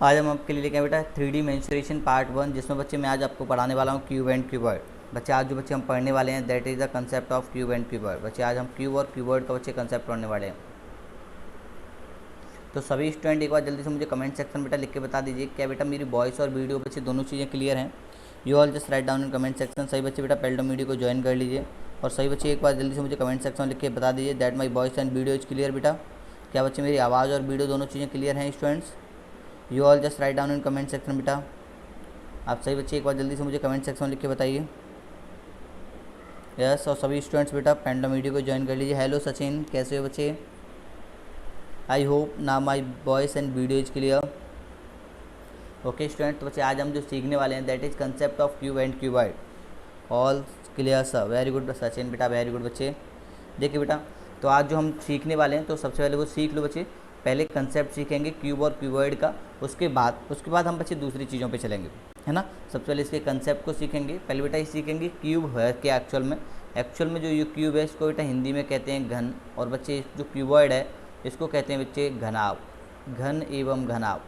आज हम आपके लिए लेके आए बेटा 3D मेंसुरेशन पार्ट 1, जिसमें बच्चे मैं आज आपको पढ़ाने वाला हूँ क्यूब एंड क्यूबॉइड। बच्चे आज जो बच्चे हम पढ़ने वाले हैं that is the concept of cube and cuboid. बच्चे आज हम क्यूब और क्यूबॉइड का बच्चे कंसेप्ट पढ़ने वाले हैं। तो सभी स्टूडेंट एक बार जल्दी से मुझे कमेंट सेक्शन बेटा लिख के बता दीजिए क्या बेटा मेरी वॉइस और वीडियो बच्चे दोनों चीज़ें क्लियर हैं। You all just write down in comment section. सही बच्चे बेटा पेल्डो मीडियो को ज्वाइन कर लीजिए। और सही बच्चे एक बार जल्दी से मुझे कमेंट सेक्शन में लिख के बता दीजिए that my voice and video is clear. बेटा क्या बच्चे मेरी आवाज़ और वीडियो दोनों चीज़ें क्लियर हैं students? You all just write down in comment section. बेटा आप सही बच्चे एक बार जल्दी से मुझे कमेंट सेक्शन में लिख के बताइए यस। और सभी स्टूडेंट्स बेटा पेंडो मीडियो को ज्वाइन कर लीजिए। हेलो सचिन, कैसे हो बच्चे? आई होप ना my voice and video is clear. Okay student, तो बच्चे आज हम जो सीखने वाले हैं that is concept of cube and cuboid. All clear sir? Very good Sachin बेटा, वेरी गुड बच्चे। देखिए बेटा, तो आज जो हम सीखने वाले हैं तो सबसे पहले वो सीख लो बच्चे। पहले कंसेप्ट सीखेंगे क्यूब और क्यूबॉइड का, उसके बाद हम बच्चे दूसरी चीज़ों पे चलेंगे, है ना। सबसे पहले इसके कंसेप्ट को सीखेंगे। पहले बेटा ये सीखेंगे क्यूब है क्या एक्चुअल में जो ये क्यूब है इसको बेटा हिंदी में कहते हैं घन, और बच्चे जो क्यूबॉइड है इसको कहते हैं बच्चे घनाव, घन एवं घनाव।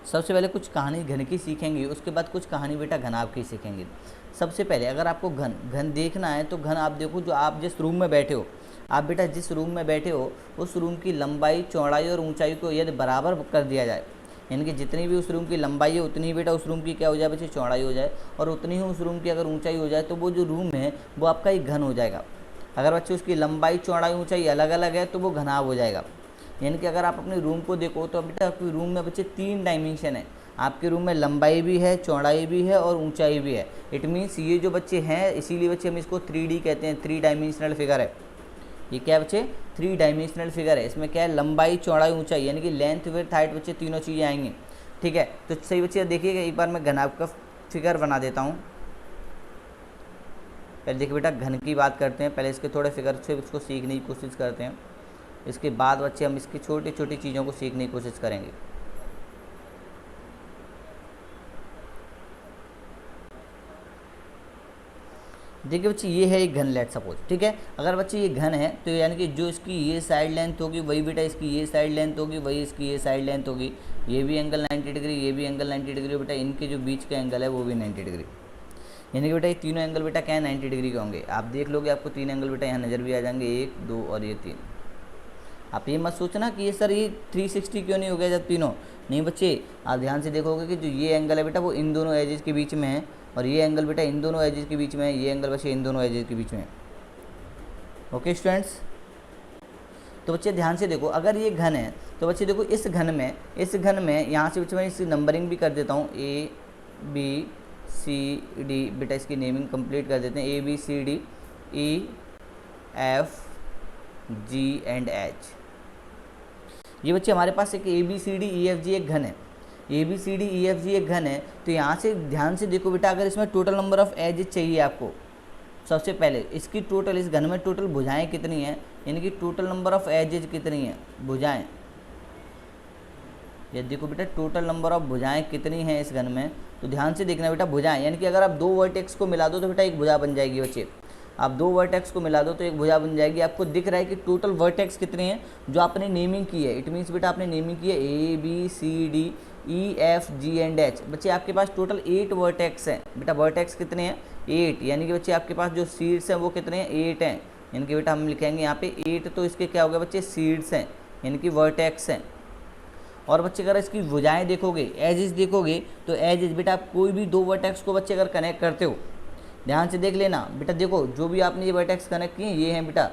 सबसे पहले कुछ कहानी घन की सीखेंगे, उसके बाद कुछ कहानी बेटा घनाव की सीखेंगे। सबसे पहले अगर आपको घन देखना है तो घन आप देखो, जो आप जिस रूम में बैठे हो, आप बेटा जिस रूम में बैठे हो उस रूम की लंबाई, चौड़ाई और ऊंचाई को यदि बराबर कर दिया जाए, यानी कि जितनी भी उस रूम की लंबाई है उतनी ही बेटा उस रूम की क्या हो जाए बच्चे, चौड़ाई हो जाए, और उतनी ही उस रूम की अगर ऊंचाई हो जाए तो वो जो रूम है वो आपका एक घन हो जाएगा। अगर बच्चे उसकी लंबाई, चौड़ाई, ऊंचाई अलग अलग है तो वो घनाव हो जाएगा। यानी कि अगर आप अपने रूम को देखो तो बेटा आपके रूम में बच्चे 3 डायमेंशन है। आपके रूम में लंबाई भी है, चौड़ाई भी है और ऊंचाई भी है। इट मीन्स ये जो बच्चे हैं, इसीलिए बच्चे हम इसको 3D कहते हैं, 3 डायमेंशनल फिगर है। ये क्या है बच्चे? 3 डायमेंशनल फिगर है। इसमें क्या है, लंबाई, चौड़ाई, ऊंचाई, यानी कि लेंथ, विड्थ, हाइट बच्चे तीनों चीज़ें आएंगी। ठीक है, तो सही बच्चे देखिएगा, एक बार मैं घनाभ का फिगर बना देता हूँ। पहले देखिए बेटा घन की बात करते हैं, पहले इसके थोड़े फिगर से इसको सीखने की कोशिश करते हैं। इसके बाद बच्चे हम इसकी छोटी छोटी चीज़ों को सीखने की कोशिश करेंगे। देखिए बच्चे ये है एक घन, लेट सपोज, ठीक है। अगर बच्चे ये घन है तो यानी कि जो इसकी ये साइड लेंथ होगी वही बेटा इसकी ये साइड लेंथ होगी, वही इसकी ये साइड लेंथ होगी। ये भी एंगल 90 डिग्री, ये भी एंगल 90 डिग्री, बेटा इनके जो बीच का एंगल है वो भी 90 डिग्री। यानी कि बेटा ये तीनों एंगल बेटा क्या है, 90 डिग्री के होंगे। आप देख लोगे आपको 3 एंगल बेटा यहाँ नज़र भी आ जाएंगे, 1, 2 और ये 3। आप ये मत सोचना कि ये सर ये 360 क्यों नहीं हो गया जब तीनों, नहीं बच्चे आप ध्यान से देखोगे कि जो ये एंगल है बेटा वो इन दोनों एजेस के बीच में है, और ये एंगल बेटा इन दोनों एजेस के बीच में है, ये एंगल बच्चे इन दोनों एजेस के बीच में है। ओके स्टूडेंट्स, तो बच्चे ध्यान से देखो, अगर ये घन है तो बच्चे देखो इस घन में यहाँ से बच्चे मैं इसकी नंबरिंग भी कर देता हूँ, ABCD, बेटा इसकी नेमिंग कंप्लीट कर देते हैं, ABCD EFG एंड H। ये बच्चे हमारे पास एक ABCD EFG एक घन है, ABCD EFG एक घन है। तो यहाँ से ध्यान से देखो बेटा, अगर इसमें टोटल नंबर ऑफ एजेस चाहिए आपको, सबसे पहले इसकी टोटल, इस घन में टोटल भुजाएं कितनी हैं, यानी कि टोटल नंबर ऑफ एजेस कितनी हैं, भुजाएं। ये देखो बेटा टोटल नंबर ऑफ भुजाएं कितनी हैं इस घन में, तो ध्यान से देखना बेटा भुजाएं, यानी कि अगर आप 2 वर्टेक्स को मिला दो तो बेटा एक भुजा बन जाएगी बच्चे। आप 2 वर्टेक्स को मिला दो तो एक भुजा बन जाएगी। आपको दिख रहा है कि टोटल वर्टेक्स कितने हैं जो आपने नेमिंग की है। इट मीन्स बेटा आपने नेमिंग की है ABCD EFG एंड H। बच्चे आपके पास टोटल 8 वर्टेक्स हैं। बेटा वर्टेक्स कितने हैं, 8, यानी कि बच्चे आपके पास जो सीड्स हैं वो कितने हैं, 8 हैं। यानी कि बेटा हम लिखेंगे यहाँ पे 8, तो इसके क्या हो गया बच्चे, सीड्स हैं, यानी कि वर्टेक्स हैं। और बच्चे अगर इसकी भुजाएं देखोगे, एजेस देखोगे, तो एजेस बेटा आप कोई भी 2 वर्टेक्स को बच्चे अगर कनेक्ट करते हो, ध्यान से देख लेना बेटा, देखो जो भी आपने ये वर्टेक्स कनेक्ट किए ये हैं बेटा,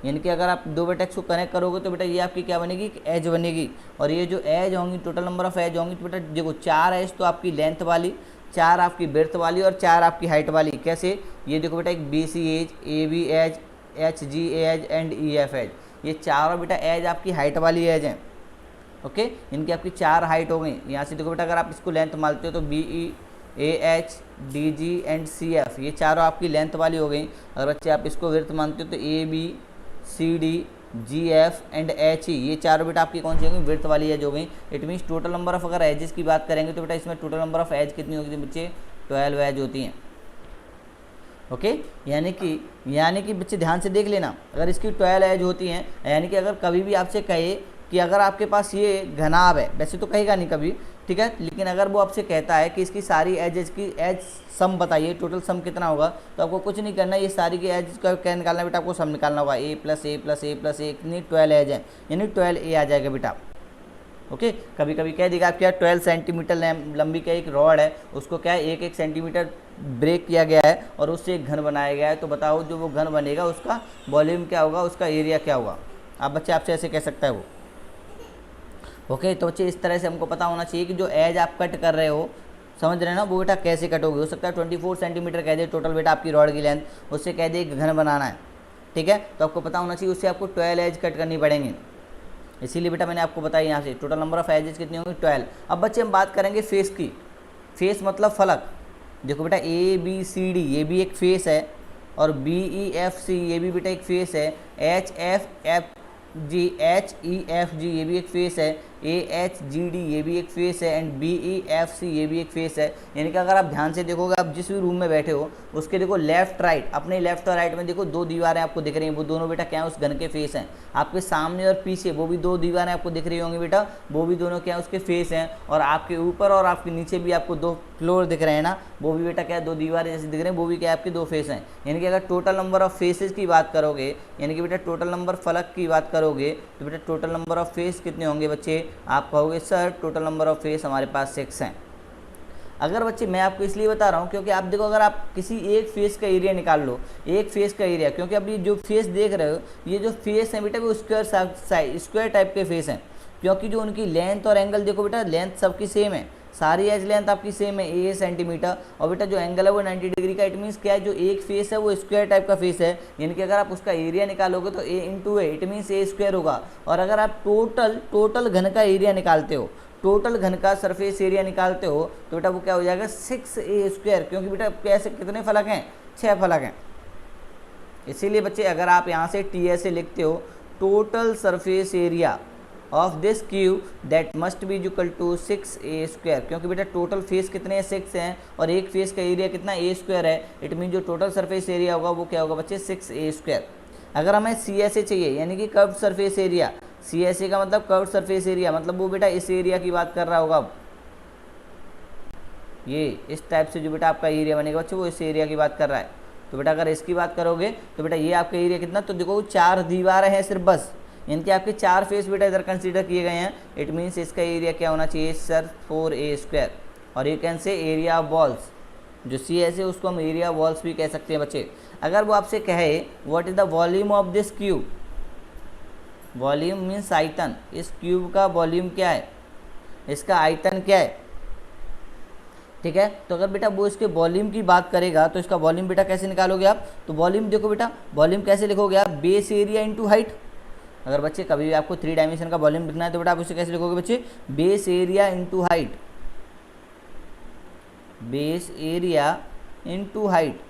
यानी कि अगर आप 2 वर्टेक्स को कनेक्ट करोगे तो बेटा ये आपकी क्या बनेगी, एज बनेगी। और ये जो एज होंगी, टोटल नंबर ऑफ एज होंगी, तो बेटा देखो 4 एज तो आपकी लेंथ वाली, 4 आपकी ब्रेथ वाली और 4 आपकी हाइट वाली। कैसे, ये देखो बेटा एक BC edge, AB edge, HG edge and EF edge, ये चारों बेटा एज आपकी हाइट वाली एज हैं। ओके, इनकी आपकी 4 हाइट हो गई। यहाँ से देखो बेटा अगर आप इसको लेंथ मानते हो तो BE AH DG and CF, ये चारों आपकी लेंथ वाली हो गई। अगर बच्चे आप इसको विड्थ मानते हो तो ABCD GF एंड HE, ये चारों बेटा आपकी कौन सी होगी, विड्थ वाली एज हो गई। It means total number of, अगर एजेस की बात करेंगे तो बेटा इसमें टोटल नंबर ऑफ एज कितनी होगी बच्चे, 12 एज होती हैं। ओके, यानी कि बच्चे ध्यान से देख लेना, अगर इसकी 12 एज होती हैं, यानी कि अगर कभी भी आपसे कहे कि अगर आपके पास ये घनाभ है, वैसे तो कहेगा नहीं कभी, ठीक है, लेकिन अगर वो आपसे कहता है कि इसकी सारी एजेस की एज सम बताइए, टोटल सम कितना होगा, तो आपको कुछ नहीं करना, ये सारी की एज का क्या निकालना है बेटा, आपको सम निकालना होगा, ए प्लस ए प्लस ए प्लस ए, कितनी 12 एज है, यानी 12 आ जाएगा बेटा। ओके, कभी कभी कह देगा आप क्या 12 सेंटीमीटर लंबी का एक रॉड है, उसको क्या है 1 सेंटीमीटर ब्रेक किया गया है और उससे एक घन बनाया गया है, तो बताओ जो वो घन बनेगा उसका वॉल्यूम क्या होगा, उसका एरिया क्या होगा। आप बच्चे आपसे ऐसे कह सकता है वो। ओके, तो बच्चे इस तरह से हमको पता होना चाहिए कि जो एज आप कट कर रहे हो, समझ रहे हैं ना, वो बेटा कैसे कट होगी। हो सकता है 24 सेंटीमीटर कह दे टोटल बेटा आपकी रॉड की लेंथ, उससे कह दे एक घन बनाना है, ठीक है, तो आपको पता होना चाहिए उससे आपको 12 एज कट करनी पड़ेंगी, इसीलिए बेटा मैंने आपको बताया यहाँ से टोटल नंबर ऑफ एजेस कितनी होंगी 12। अब बच्चे हम बात करेंगे फेस की। फेस मतलब फलक। देखो बेटा ए बी सी डी ये भी एक फेस है, और बी ई एफ सी ये भी बेटा एक फेस है, H F G H E F G ये भी एक फेस है, ए एच जी डी ये भी एक फेस है, and B E F C ये भी एक फेस है। यानी कि अगर आप ध्यान से देखोगे, आप जिस भी रूम में बैठे हो उसके देखो लेफ्ट राइट, अपने लेफ्ट और राइट में देखो 2 दीवारें आपको दिख रही हैं, वो दोनों बेटा क्या है उस घन के फेस हैं। आपके सामने और पीछे वो भी 2 दीवारें आपको दिख रही होंगी बेटा, वो भी दोनों क्या है उसके फेस हैं। और आपके ऊपर और आपके नीचे भी आपको 2 फ्लोर दिख रहे हैं ना, वो भी बेटा क्या है 2 दीवारें जैसे दिख रहे हैं, वो भी क्या है आपके 2 फेस हैं। यानी कि अगर टोटल नंबर ऑफ फेसेस की बात करोगे, यानी कि बेटा टोटल नंबर फलक की बात करोगे, तो बेटा टोटल नंबर ऑफ फेस कितने होंगे बच्चे, आप कहोगे sir total number of face हमारे पास 6 हैं। अगर बच्चे मैं आपको इसलिए बता रहा हूँ क्योंकि आप देखो, अगर आप किसी एक फेस का एरिया निकाल लो, एक फेस का एरिया, क्योंकि अब ये जो फेस देख रहे हो ये जो फेस है बेटा वो स्क्वायर टाइप के फेस हैं, क्योंकि जो उनकी लेंथ और एंगल देखो बेटा, लेंथ सबकी सेम है, सारी एज लेंथ आपकी सेम है ए सेंटीमीटर, और बेटा जो एंगल है वो 90 डिग्री का। इट मीन्स क्या है, जो एक फेस है वो स्क्वायर टाइप का फेस है, यानी कि अगर आप उसका एरिया निकालोगे तो A into A, it means A square होगा। और अगर आप टोटल घन का एरिया निकालते हो, टोटल घन का सरफेस एरिया निकालते हो, तो बेटा वो क्या हो जाएगा 6a स्क्वायर, क्योंकि बेटा कैसे कितने फलक हैं 6 फलक हैं। इसीलिए बच्चे अगर आप यहाँ से TSA लिखते हो, total surface area of this cube that must be equal to 6a square, क्योंकि बेटा टोटल फेस कितने हैं 6 हैं, और एक फेस का एरिया कितना a स्क्वायर है, इट मीन जो टोटल सरफेस एरिया होगा वो क्या होगा बच्चे 6a स्क्वायर। अगर हमें CSA चाहिए, यानी कि कर्व सरफेस एरिया, CSA का मतलब कर्व सरफेस एरिया, मतलब वो बेटा इस एरिया की बात कर रहा होगा, अब ये इस टाइप से जो बेटा आपका एरिया बनेगा बच्चे वो इस एरिया की बात कर रहा है। तो बेटा अगर इसकी बात करोगे तो बेटा ये आपका एरिया कितना, तो देखो 4 दीवारें हैं सिर्फ बस, इनके आपके 4 फेस बेटा इधर कंसीडर किए गए हैं। इट मीन्स इसका एरिया क्या होना चाहिए सर 4a स्क्वायर। और you can say area of walls, जो CSA उसको हम एरिया वॉल्स भी कह सकते हैं बच्चे। अगर वो आपसे कहे what is the volume of this cube, volume means आयतन, इस क्यूब का वॉल्यूम क्या है, इसका आयतन क्या है, ठीक है। तो अगर बेटा वो इसके वॉल्यूम की बात करेगा तो इसका वॉल्यूम बेटा कैसे निकालोगे आप, तो वॉल्यूम देखो बेटा, वॉल्यूम कैसे लिखोगे आप, बेस एरिया इंटू हाइट। अगर बच्चे कभी भी आपको 3 डायमेंशन का वॉल्यूम लिखना है तो बेटा आप उसे कैसे लिखोगे बच्चे, base area into height, base area into height.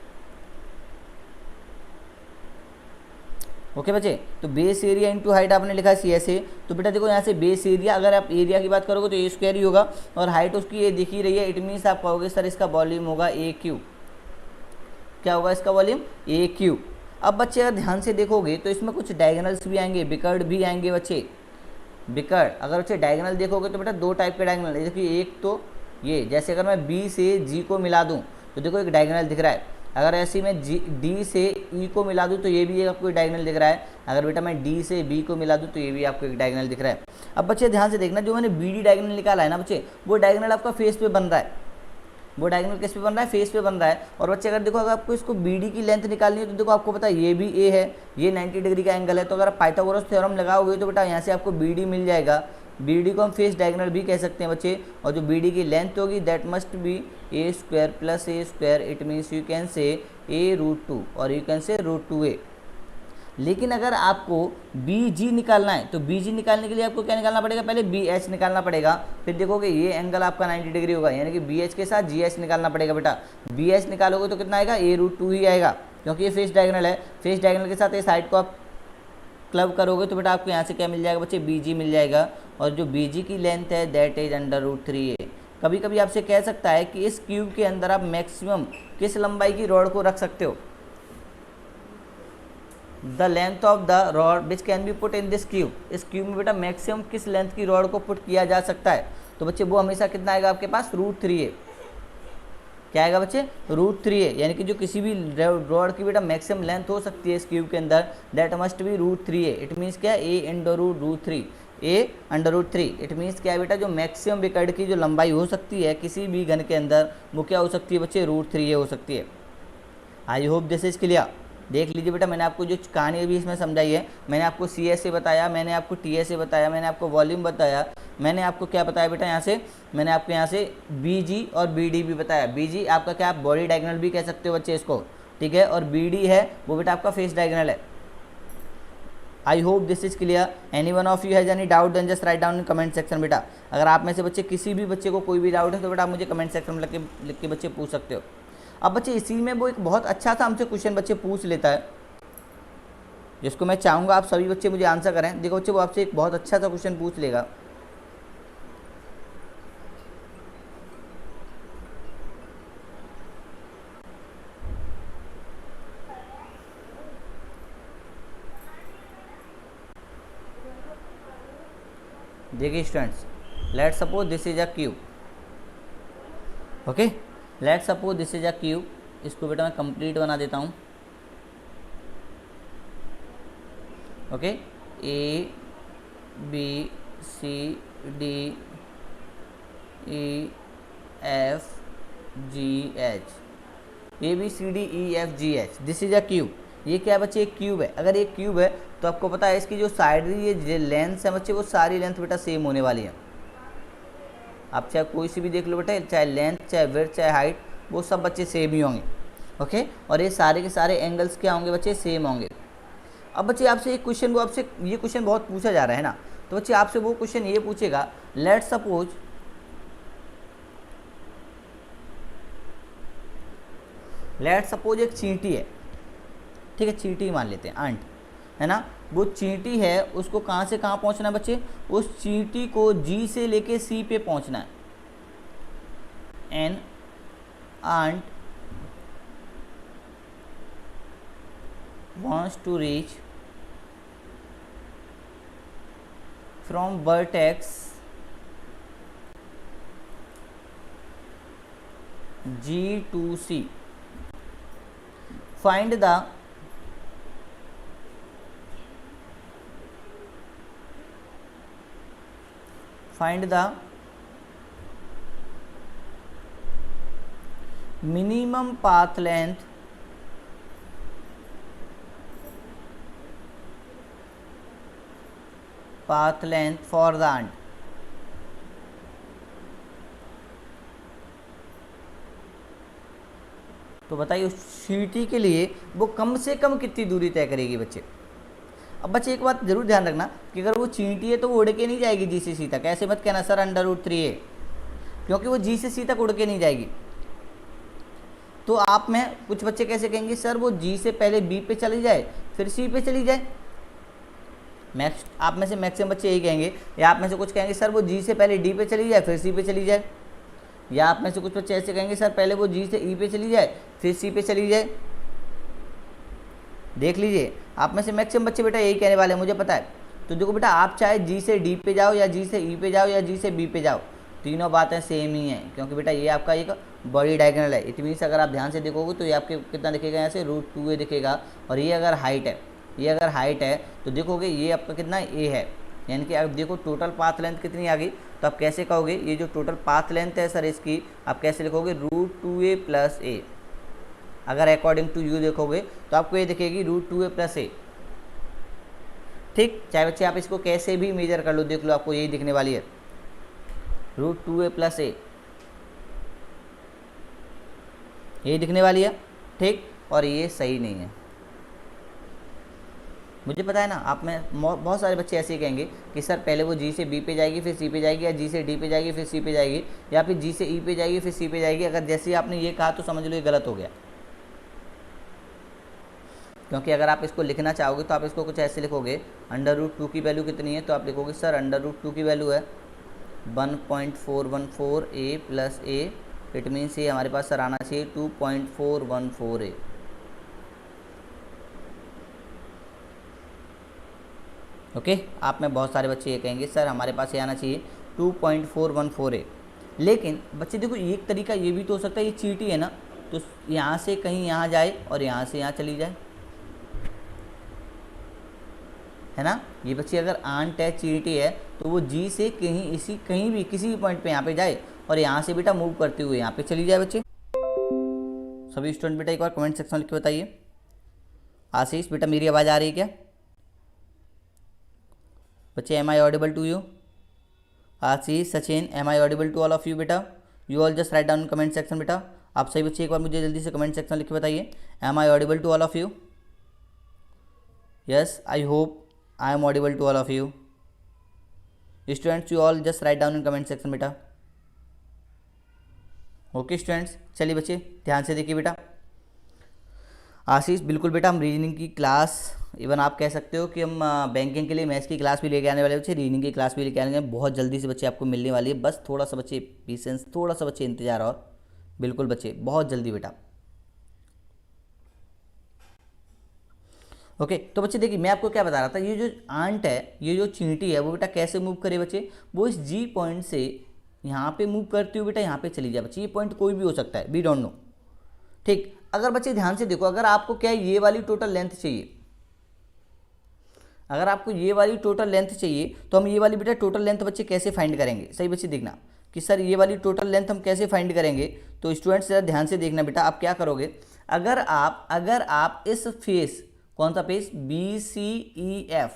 Okay बच्चे, तो बेस एरिया इंटू हाइट आपने लिखा है CSA, तो बेटा देखो यहाँ से बेस एरिया, अगर आप एरिया की बात करोगे तो a स्क्वायर ही होगा, और हाइट उसकी ये दिख ही रही है, इट मीन्स आप कहोगे सर इसका वॉल्यूम होगा a क्यूब। क्या होगा इसका वॉल्यूम a क्यूब। अब बच्चे अगर ध्यान से देखोगे तो इसमें कुछ डायगोनल्स भी आएंगे, बिकर्ड भी आएंगे बच्चे, बिकर्ड। अगर बच्चे डायगोनल देखोगे तो बेटा 2 टाइप के डायगोनल, देखिए एक तो ये, जैसे अगर मैं B से G को मिला दूँ तो देखो एक डायगोनल दिख रहा है, अगर ऐसे मैं D से E को मिला दूँ तो ये भी आपको एक डायगोनल दिख रहा है, अगर बेटा मैं D से B को मिला दूँ तो ये भी आपको एक डायगोनल दिख रहा है। अब बच्चे ध्यान से देखना, जो मैंने BD डायगोनल निकाला है ना बच्चे, वो डायगोनल आपका फेस पे बन रहा है, वो डायगोनल किस पे बन रहा है, फेस पे बन रहा है। और बच्चे अगर देखो, अगर आपको इसको BD की लेंथ निकालनी है तो देखो आपको पता है ये भी A है, ये 90 डिग्री का एंगल है, तो अगर आप पाइथागोरस थ्योरम लगाओगे तो बेटा यहाँ से आपको BD मिल जाएगा। BD को हम फेस डायगोनल भी कह सकते हैं बच्चे, और जो BD की लेंथ होगी that must B a square plus a square, it means you can से a√2 और यू कैन से √2a। लेकिन अगर आपको BG निकालना है तो BG निकालने के लिए आपको क्या निकालना पड़ेगा, पहले BH निकालना पड़ेगा, फिर देखोगे ये एंगल आपका 90 डिग्री होगा, यानी कि BH के साथ GH निकालना पड़ेगा बेटा। BH निकालोगे तो कितना आएगा, a√2 ही आएगा, क्योंकि ये फेस डायगोनल है, फेस डायगोनल के साथ ये साइड को आप क्लब करोगे तो बेटा आपको यहाँ से क्या मिल जाएगा बच्चे, BG मिल जाएगा, और जो BG की लेंथ है दैट इज √3a। कभी कभी आपसे कह सकता है कि इस क्यूब के अंदर आप मैक्सिमम किस लंबाई की रॉड को रख सकते हो, the length of the rod which can be put in this cube, इस क्यूब में बेटा मैक्सिमम किस लेंथ की रॉड को पुट किया जा सकता है, तो बच्चे वो हमेशा कितना आएगा आपके पास, √3 है। क्या आएगा बच्चे, √3 है, यानी कि जो किसी भी रॉड की बेटा मैक्सिमम लेंथ हो सकती है इस क्यूब के अंदर, दैट मस्ट बी √3 है। इट मीन्स क्या, a√3, a√3। इट मीन्स क्या है बेटा, जो मैक्सिमम विकर्ण की जो लंबाई हो सकती है किसी भी घन के अंदर, वो क्या हो सकती है बच्चे, √3 हो सकती है। I hope this is clear. देख लीजिए बेटा, मैंने आपको जो कहानी अभी इसमें समझाई है, मैंने आपको CSA बताया, मैंने आपको TSA बताया, मैंने आपको वॉल्यूम बताया, मैंने आपको क्या बताया बेटा यहाँ से, मैंने आपको यहाँ से BG और BD भी बताया। BG आपका क्या, आप बॉडी डायगोनल भी कह सकते हो बच्चे इसको, ठीक है, और BD है वो बेटा आपका फेस डायगोनल है। I hope this is clear. Any one of you has any doubt then just write down in comment section बेटा। अगर आप में से बच्चे किसी भी बच्चे को कोई भी डाउट है तो बेटा आप मुझे कमेंट सेक्शन में लिख के बच्चे पूछ सकते हो। अब बच्चे इसी में वो एक बहुत अच्छा सा हमसे क्वेश्चन बच्चे पूछ लेता है, जिसको मैं चाहूँगा आप सभी बच्चे मुझे आंसर करें। देखो बच्चे, वो आपसे एक बहुत अच्छा सा क्वेश्चन पूछ लेगा। देखिए students, let's suppose this is a cube, okay, let's suppose this is a cube. इसको बेटा मैं कंप्लीट बना देता हूँ, okay, ABCDEFGH, ABCDEFGH, this is a cube. ये क्या है बच्चे, एक क्यूब है। अगर एक क्यूब है तो आपको पता है इसकी जो साइड ये लेंथ है बच्चे, वो सारी लेंथ बेटा सेम होने वाली है। आप चाहे कोई सी भी देख लो बेटा, चाहे लेंथ, चाहे विड्थ, चाहे हाइट, वो सब बच्चे सेम ही होंगे, ओके। और ये सारे के सारे एंगल्स क्या होंगे बच्चे, सेम होंगे। अब बच्चे आपसे एक क्वेश्चन, वो आपसे ये क्वेश्चन बहुत पूछा जा रहा है ना, तो बच्चे आपसे वो क्वेश्चन ये पूछेगा, लेट्स सपोज एक चींटी है, ठीक है, चींटी मान लेते हैं, आंट है ना, वो चींटी है, उसको कहाँ से कहाँ पहुँचना है बच्चे, उस चींटी को G से लेके C पे पहुँचना है। An ant wants to reach from vertex G to C. Find the minimum path length for the ant. तो बताइए उस चींटी के लिए वो कम से कम कितनी दूरी तय करेगी बच्चे। अब बच्चे एक बात जरूर ध्यान रखना कि अगर वो चींटी है तो वो उड़ के नहीं जाएगी G से C तक। ऐसे मत कहना सर √3 है, क्योंकि वो G से C तक उड़ के नहीं जाएगी। तो आप में कुछ बच्चे कैसे कहेंगे, सर वो G से पहले B पे चली जाए फिर C पे चली जाए। आप में से मैक्सिमम बच्चे यही कहेंगे, या आप में से कुछ कहेंगे सर वो G से पहले D पे चली जाए फिर C पे चली जाए, या आप में से कुछ बच्चे ऐसे कहेंगे सर पहले वो G से E पे चली जाए फिर C पे चली जाए। देख लीजिए, आप में से मैक्सिमम बच्चे बेटा यही कहने वाले हैं, मुझे पता है। तो देखो बेटा, आप चाहे G से D पे जाओ या G से E पे जाओ या G से B पे जाओ, तीनों बातें सेम ही हैं, क्योंकि बेटा ये आपका एक बॉडी डायगोनल है। इट मीन्स अगर आप ध्यान से देखोगे तो ये आपके कितना दिखेगा, यहाँ से √2a दिखेगा। और ये अगर हाइट है, ये अगर हाइट है तो देखोगे ये आपका कितना a है, यानी कि आप देखो टोटल पाथ लेंथ कितनी आ गई। तो आप कैसे कहोगे, ये जो टोटल पाथ लेंथ है सर इसकी, आप कैसे लिखोगे, √2a + a। अगर अकॉर्डिंग टू यू देखोगे तो आपको ये दिखेगी √2a + a, ठीक। चाहे बच्चे आप इसको कैसे भी मेजर कर लो, देख लो आपको यही दिखने वाली है, √2a + a, यही दिखने वाली है, ठीक। और ये सही नहीं है, मुझे पता है ना। आप में बहुत सारे बच्चे ऐसे ही कहेंगे कि सर पहले वो G से B पे जाएगी फिर C पे जाएगी, या G से D पे जाएगी फिर C पे जाएगी, या फिर G से E पे जाएगी फिर C पे जाएगी। अगर जैसे ही आपने ये कहा तो समझ लो ये गलत हो गया, क्योंकि अगर आप इसको लिखना चाहोगे तो आप इसको कुछ ऐसे लिखोगे, √2 की वैल्यू कितनी है, तो आप लिखोगे सर √2 की वैल्यू है 1.414a + a। इट मीन्स ये हमारे पास सर आना चाहिए 2.414a। ओके, आप में बहुत सारे बच्चे ये कहेंगे सर हमारे पास ये आना चाहिए 2.414 है। लेकिन बच्चे देखो एक तरीका ये भी तो हो सकता है, ये चीटी है ना, तो यहाँ से कहीं यहाँ जाए और यहाँ से यहाँ चली जाए, है ना। ये बच्चे अगर आंट है चीटी है तो वो जी से कहीं भी किसी भी पॉइंट पे यहाँ पे जाए और यहाँ से बेटा मूव करते हुए यहाँ पे चली जाए। बच्चे सभी स्टूडेंट बेटा एक बार कमेंट सेक्शन में लिख के बताइए। आशीष बेटा मेरी आवाज़ आ रही है क्या बच्चे? Am I audible to you? Ashish, Sachin, am I audible to all of you बेटा? You all just write down in comment section बेटा। आप सही बच्चे एक बार मुझे जल्दी से कमेंट सेक्शन लिख के बताइए, am I audible to all of you? Yes, I hope I am audible to all of you. Students you all just write down in comment section बेटा। ओके स्टूडेंट्स, चलिए बच्चे ध्यान से देखिए बेटा। आशीष बिल्कुल बेटा, हम रीजनिंग की क्लास, इवन आप कह सकते हो कि हम बैंकिंग के लिए मैथ्स की क्लास भी लेके आने वाले बच्चे, रीजनिंग की क्लास भी लेके आने वाले, बहुत जल्दी से बच्चे आपको मिलने वाली है। बस थोड़ा सा बच्चे पेशेंस, थोड़ा सा बच्चे इंतजार, और बिल्कुल बच्चे बहुत जल्दी बेटा। ओके तो बच्चे देखिए मैं आपको क्या बता रहा था, ये जो आंट है, ये जो चींटी है, वो बेटा कैसे मूव करे बच्चे? वो इस जी पॉइंट से यहाँ पे मूव करती हुई बेटा यहाँ पे चली जाए बच्चे। ये पॉइंट कोई भी हो सकता है, वी डोंट नो। ठीक, अगर बच्चे ध्यान से देखो, अगर आपको क्या है ये वाली टोटल लेंथ चाहिए, अगर आपको ये वाली टोटल लेंथ चाहिए तो हम ये वाली बेटा टोटल लेंथ बच्चे कैसे फाइंड करेंगे? सही बच्चे देखना कि सर ये वाली टोटल लेंथ हम कैसे फाइंड करेंगे। तो स्टूडेंट्स जरा ध्यान से देखना बेटा, आप क्या करोगे, अगर आप इस फेस, कौन सा face, B C E F,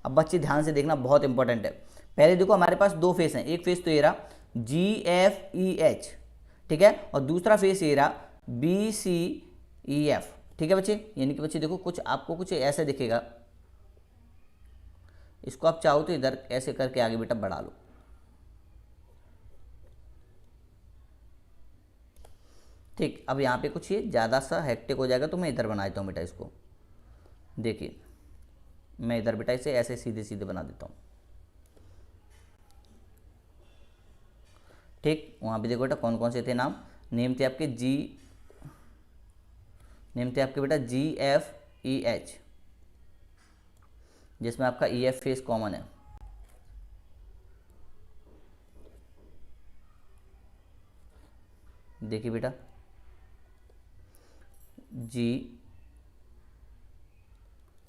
अब बच्चे ध्यान से देखना बहुत इंपॉर्टेंट है। पहले देखो हमारे पास दो फेस हैं, एक फेस तो ये रहा जी एफ ई एच, ठीक है, और दूसरा फेस ये रहा बी सी ई एफ, ठीक है बच्चे। यानी कि बच्चे देखो कुछ आपको कुछ ऐसा दिखेगा, इसको आप चाहो तो इधर ऐसे करके आगे बेटा बढ़ा लो, ठीक। अब यहाँ पे कुछ ये ज़्यादा सा हेक्टिक हो जाएगा तो मैं इधर बना देता हूँ बेटा इसको। देखिए मैं इधर बेटा इसे ऐसे सीधे सीधे बना देता हूँ, ठीक। वहाँ पे देखो बेटा कौन कौन से थे नाम, नेम थे आपके बेटा जी एफ ई एच, जिसमें आपका ई एफ फेस कॉमन है। देखिए बेटा जी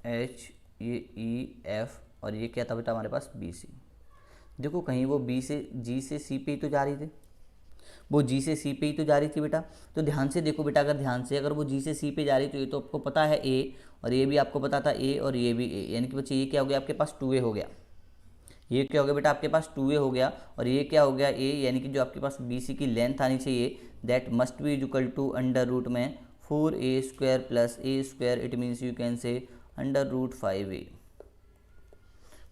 एच ये ई एफ, और ये क्या था बेटा हमारे पास बी सी। देखो कहीं वो बी से जी से सी पे ही तो जा रही थी, वो जी से सी पे ही तो जा रही थी बेटा। तो ध्यान से देखो बेटा, अगर ध्यान से, अगर वो जी से सी पे जा रही तो ये तो आपको पता है ए, और ये भी आपको पता था ए, और ये भी ए, यानी कि बच्चे ये क्या हो गया आपके पास 2a हो गया। ये क्या हो गया बेटा आपके पास 2a हो गया, और ये क्या हो गया ए, यानी कि जो आपके पास बी सी की लेंथ आनी चाहिए that must be equal to under root में 4a² plus a², it means you can say under root 5a।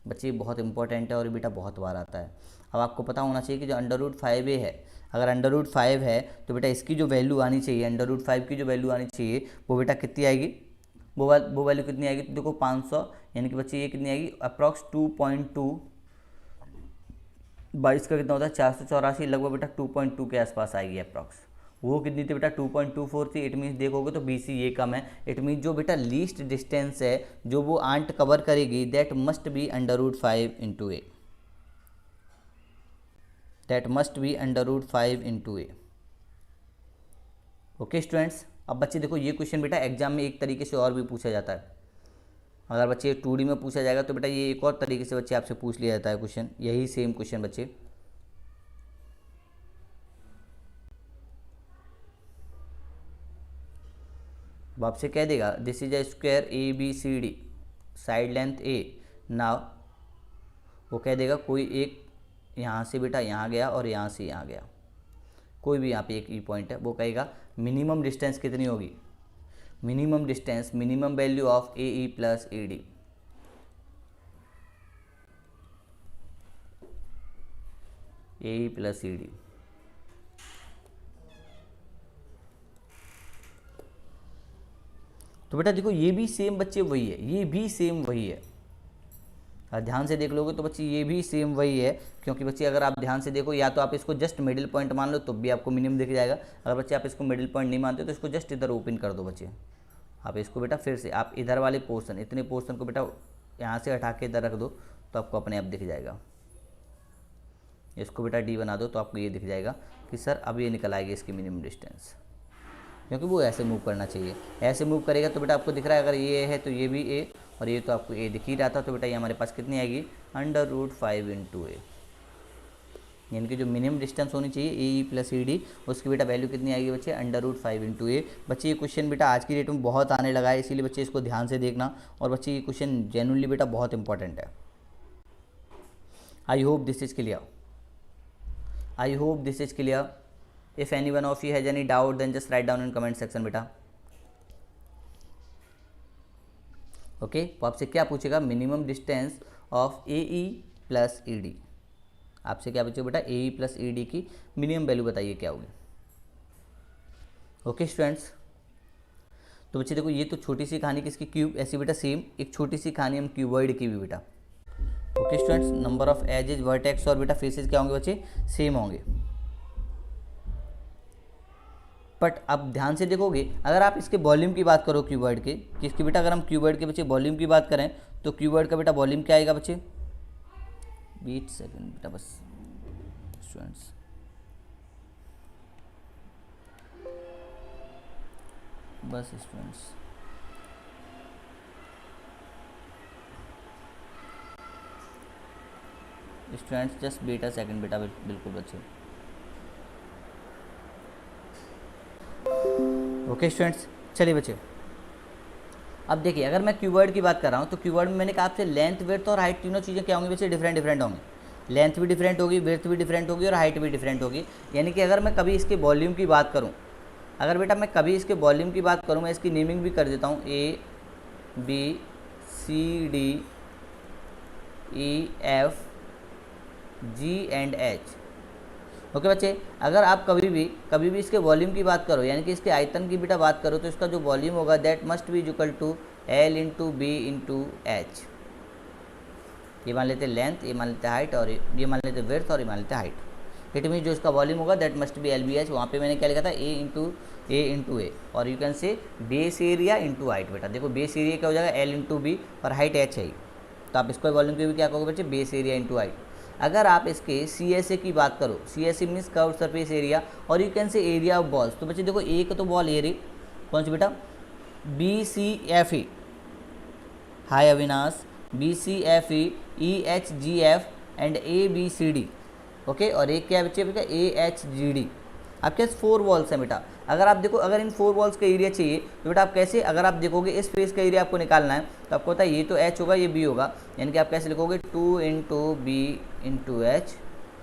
बच्चे बहुत इंपॉर्टेंट है और बेटा बहुत बार आता है। अब आपको पता होना चाहिए कि जो अंडर रूट 5a है, अगर अंडर रूट 5 है तो बेटा इसकी जो वैल्यू आनी चाहिए, अंडर रूट 5 की जो वैल्यू आनी चाहिए वो बेटा कितनी आएगी, वो वैल्यू कितनी आएगी? तो देखो 500, यानी कि बच्चे ये कितनी आएगी अप्रॉक्स 2.2, 22 का कितना होता है 484, लगभग बेटा 2.2 के आसपास आएगी अप्रॉक्स। वो कितनी थी बेटा 2.24 थी। इट मीन्स देखोगे तो बी सी ये कम है, इट मीन्स जो बेटा लीस्ट डिस्टेंस है जो वो आंट कवर करेगी that must be under root 5 into A, that must be under root 5 into A. Okay students, अब बच्चे देखो ये क्वेश्चन बेटा एग्जाम में एक तरीके से और भी पूछा जाता है। अगर बच्चे 2D में पूछा जाएगा तो बेटा ये एक और तरीके से बच्चे आपसे पूछ लिया जाता है क्वेश्चन, यही सेम क्वेश्चन बच्चे। अब आपसे कह देगा this is a square A B C D, side length A, now वो कह देगा कोई एक यहाँ से बेटा यहाँ गया और यहाँ से यहाँ गया, कोई भी यहाँ पे एक ई पॉइंट है, वो कहेगा मिनिमम डिस्टेंस कितनी होगी, minimum distance, minimum value of A E plus A D, A E plus E D. तो बेटा देखो ये भी सेम बच्चे वही है, ये भी सेम वही है। ध्यान से देख लोगे तो बच्चे ये भी सेम वही है, क्योंकि बच्चे अगर आप ध्यान से देखो या तो आप इसको जस्ट मिडिल पॉइंट मान लो तो भी आपको मिनिमम दिख जाएगा। अगर बच्चे आप इसको मिडिल पॉइंट नहीं मानते तो इसको जस्ट इधर ओपन कर दो बच्चे, आप इसको बेटा फिर से आप इधर वाले पोर्शन, इतने पोर्शन को बेटा यहाँ से हटा के इधर रख दो तो आपको अपने आप दिख जाएगा। इसको बेटा डी बना दो तो आपको ये दिख जाएगा कि सर अब ये निकल आएगी इसकी मिनिमम डिस्टेंस, क्योंकि वो ऐसे मूव करना चाहिए। ऐसे मूव करेगा तो बेटा आपको दिख रहा है, अगर ये है तो ये भी ए और ये तो आपको ए दिख ही रहा था, तो बेटा ये हमारे पास कितनी आएगी √5 × ए, यानी कि जो मिनिमम डिस्टेंस होनी चाहिए ए प्लस ई डी, उसकी बेटा वैल्यू कितनी आएगी बच्चे √5 × ए। बच्चे ये क्वेश्चन बेटा आज की डेट में बहुत आने लगा है, इसीलिए बच्चे इसको ध्यान से देखना। और बच्चे ये क्वेश्चन जेन्युइनली बेटा बहुत इंपॉर्टेंट है। I hope this is clear, I hope this is clear. If any one of you has any doubt then just write down in comment section बेटा। ओके, तो आपसे क्या पूछेगा, minimum distance of A E plus E D. आपसे क्या पूछेगा बेटा, A E plus E D की मिनिमम वैल्यू बताइए क्या होगी। ओके स्टूडेंट्स, तो बच्चे देखो ये तो छोटी सी कहानी किसकी, क्यूब। ऐसी बेटा सेम एक छोटी सी कहानी हम क्यूबॉइड की भी बेटा। Okay students, number of edges, vertex और बेटा फेसेस क्या होंगे बच्चे, सेम होंगे। बट अब ध्यान से देखोगे, अगर आप इसके वॉल्यूम की बात करो क्यूबॉइड के, किसकी बेटा, अगर हम क्यूबॉइड के बच्चे वॉल्यूम की बात करें तो क्यूबॉइड का बेटा वॉल्यूम क्या आएगा बच्चे, वेट सेकंड बेटा बस स्टूडेंट्स, बस students just wait a second बेटा, बिल्कुल बच्चे। ओके स्टूडेंट्स, चलिए बच्चे अब देखिए, अगर मैं क्यूबॉइड की बात कर रहा हूँ तो क्यूबॉइड में मैंने कहा आपसे लेंथ, विड्थ और हाइट तीनों चीज़ें क्या होंगी बच्चे, डिफरेंट होंगी। लेंथ भी डिफरेंट होगी, विड्थ भी डिफरेंट होगी और हाइट भी डिफरेंट होगी। यानी कि अगर मैं कभी इसके वॉल्यूम की बात करूँ, अगर बेटा मैं कभी इसके वॉल्यूम की बात करूँ, मैं इसकी नेमिंग भी कर देता हूँ A B C D E F G and H। Okay बच्चे, अगर आप कभी भी इसके वॉल्यूम की बात करो, यानी कि इसके आयतन की बेटा बात करो, तो इसका जो वॉल्यूम होगा that must be equal to L × B × H। ये मान लेते लेंथ, ये मान लेते हाइट, और ये मान लेते विड्थ, और ये मान लेते हाइट। इट मीन जो इसका वॉल्यूम होगा दैट मस्ट बी LBH। वहाँ पे मैंने क्या लिखा था, A × A, और यू कैन से बेस एरिया × हाइट। बेटा देखो बेस एरिया क्या हो जाएगा L × B और हाइट H है, तो आप इसको वॉल्यूम की भी क्या कहोगे बच्चे, बेस एरिया × हाइट। अगर आप इसके CSA की बात करो, CSA means curve surface area, और you can say area of balls. तो बच्चे देखो एक तो बॉल एरिया कौन सी बेटा, BCFE, hi Avinash, BCFE EHGF and ABCD। Okay, और एक क्या है बच्चे बेटा, AHGD। आपके पास 4 वॉल्स हैं बेटा। अगर आप देखो, अगर इन 4 वॉल्स का एरिया चाहिए तो बेटा आप कैसे, अगर आप देखोगे इस फेस का एरिया आपको निकालना है तो आपको पता है ये तो H होगा, ये B होगा, यानी कि आप कैसे लिखोगे 2 × B × H।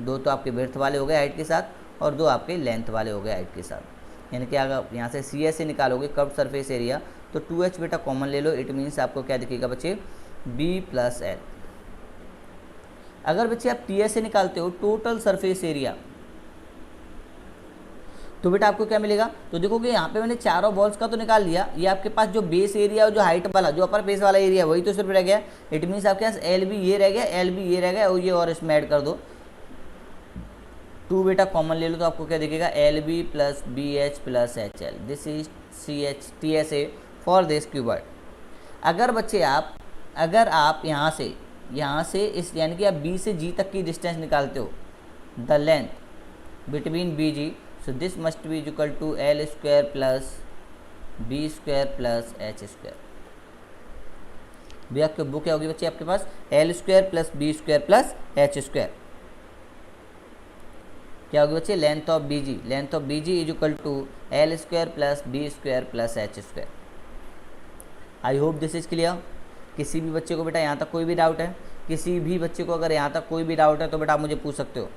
2 तो आपके विड्थ वाले हो गए हाइट के साथ, और 2 आपके लेंथ वाले हो गए हाइट के साथ। यानी कि अगर यहाँ से CSA निकालोगे कर्व सरफेस एरिया, तो 2H बेटा कॉमन ले लो। इट मीन्स आपको क्या दिखेगा बच्चे, B + L। अगर बच्चे आप TSA निकालते हो, टोटल सरफेस एरिया, तो बेटा आपको क्या मिलेगा, तो देखोगे यहाँ पे मैंने चारों बॉल्स का तो निकाल लिया, ये आपके पास जो बेस एरिया और जो हाइट वाला, जो अपर फेस वाला एरिया है वही तो सिर्फ रह गया। इट मीन्स आपके पास LB ये रह गया, LB ये रह गया, और ये और इसमें ऐड कर दो 2 बेटा कॉमन ले लो, तो आपको क्या दिखेगा, LB + BH + HL। This is TSA for this cuboid. अगर बच्चे अगर आप यहाँ से इस, यानी कि आप B से G तक की डिस्टेंस निकालते हो, the length between BG, so this must be equal to L² + B² + H²। भैया आपके बुक क्या होगी बच्चे, आपके पास L² + B² + H²। क्या होगी बच्चे, length of BG is equal to L² + B² + H²। I hope this is clear. किसी भी बच्चे को बेटा यहाँ तक कोई भी डाउट है, किसी भी बच्चे को अगर यहाँ तक कोई भी डाउट है तो बेटा आप मुझे पूछ सकते हो।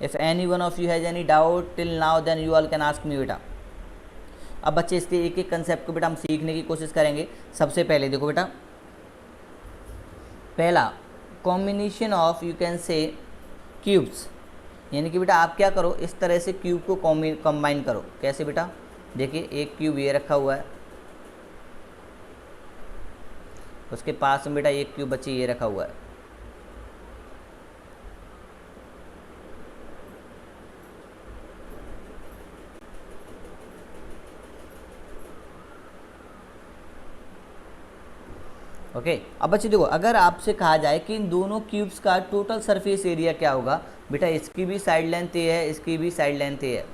If any one of you has any doubt till now then you all can ask me बेटा। अब बच्चे इसके एक एक कंसेप्ट को बेटा हम सीखने की कोशिश करेंगे। सबसे पहले देखो बेटा, पहला कॉम्बिनेशन ऑफ यू कैन से क्यूब्स, यानी कि बेटा आप क्या करो, इस तरह से क्यूब को कंबाइन करो। कैसे बेटा, देखिए एक क्यूब ये रखा हुआ है, उसके पास में बेटा एक क्यूब बच्चे ये रखा हुआ है, ओके। अब बच्चे देखो, अगर आपसे कहा जाए कि इन दोनों क्यूब्स का टोटल सरफेस एरिया क्या होगा, बेटा इसकी भी साइड लेंथ ए है, इसकी भी साइड लेंथ ए है।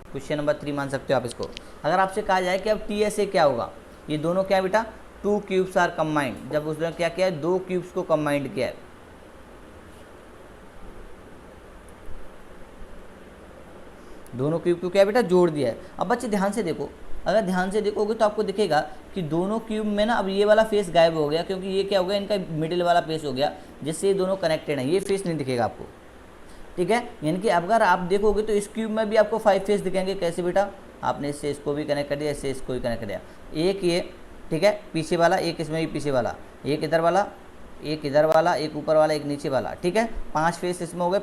क्वेश्चन नंबर 3 मान सकते हो आप इसको। अगर आपसे कहा जाए कि अब टी एस ए क्या होगा, ये दोनों क्या है बेटा, टू क्यूब्स आर कंबाइंड, जब उसने क्या किया है, दो क्यूब्स को कंबाइंड किया है, दोनों क्यूब को क्या बेटा जोड़ दिया है। अब बच्चे ध्यान से देखो, अगर ध्यान से देखोगे तो आपको दिखेगा कि दोनों क्यूब में ना अब ये वाला फेस गायब हो गया, क्योंकि ये क्या हो गया, इनका मिडिल वाला फेस हो गया, जिससे ये दोनों कनेक्टेड हैं, ये फेस नहीं दिखेगा आपको, ठीक है। यानी कि अगर आप देखोगे तो इस क्यूब में भी आपको 5 फेस दिखेंगे। कैसे बेटा, आपने इससे इसको भी कनेक्ट कर दिया, इससे इसको भी कनेक्ट कर दिया, एक ये, ठीक है, पीछे वाला एक, इसमें भी पीछे वाला एक, इधर वाला एक, इधर वाला एक, ऊपर वाला एक, नीचे वाला, ठीक है। 5 फेस इसमें हो गए,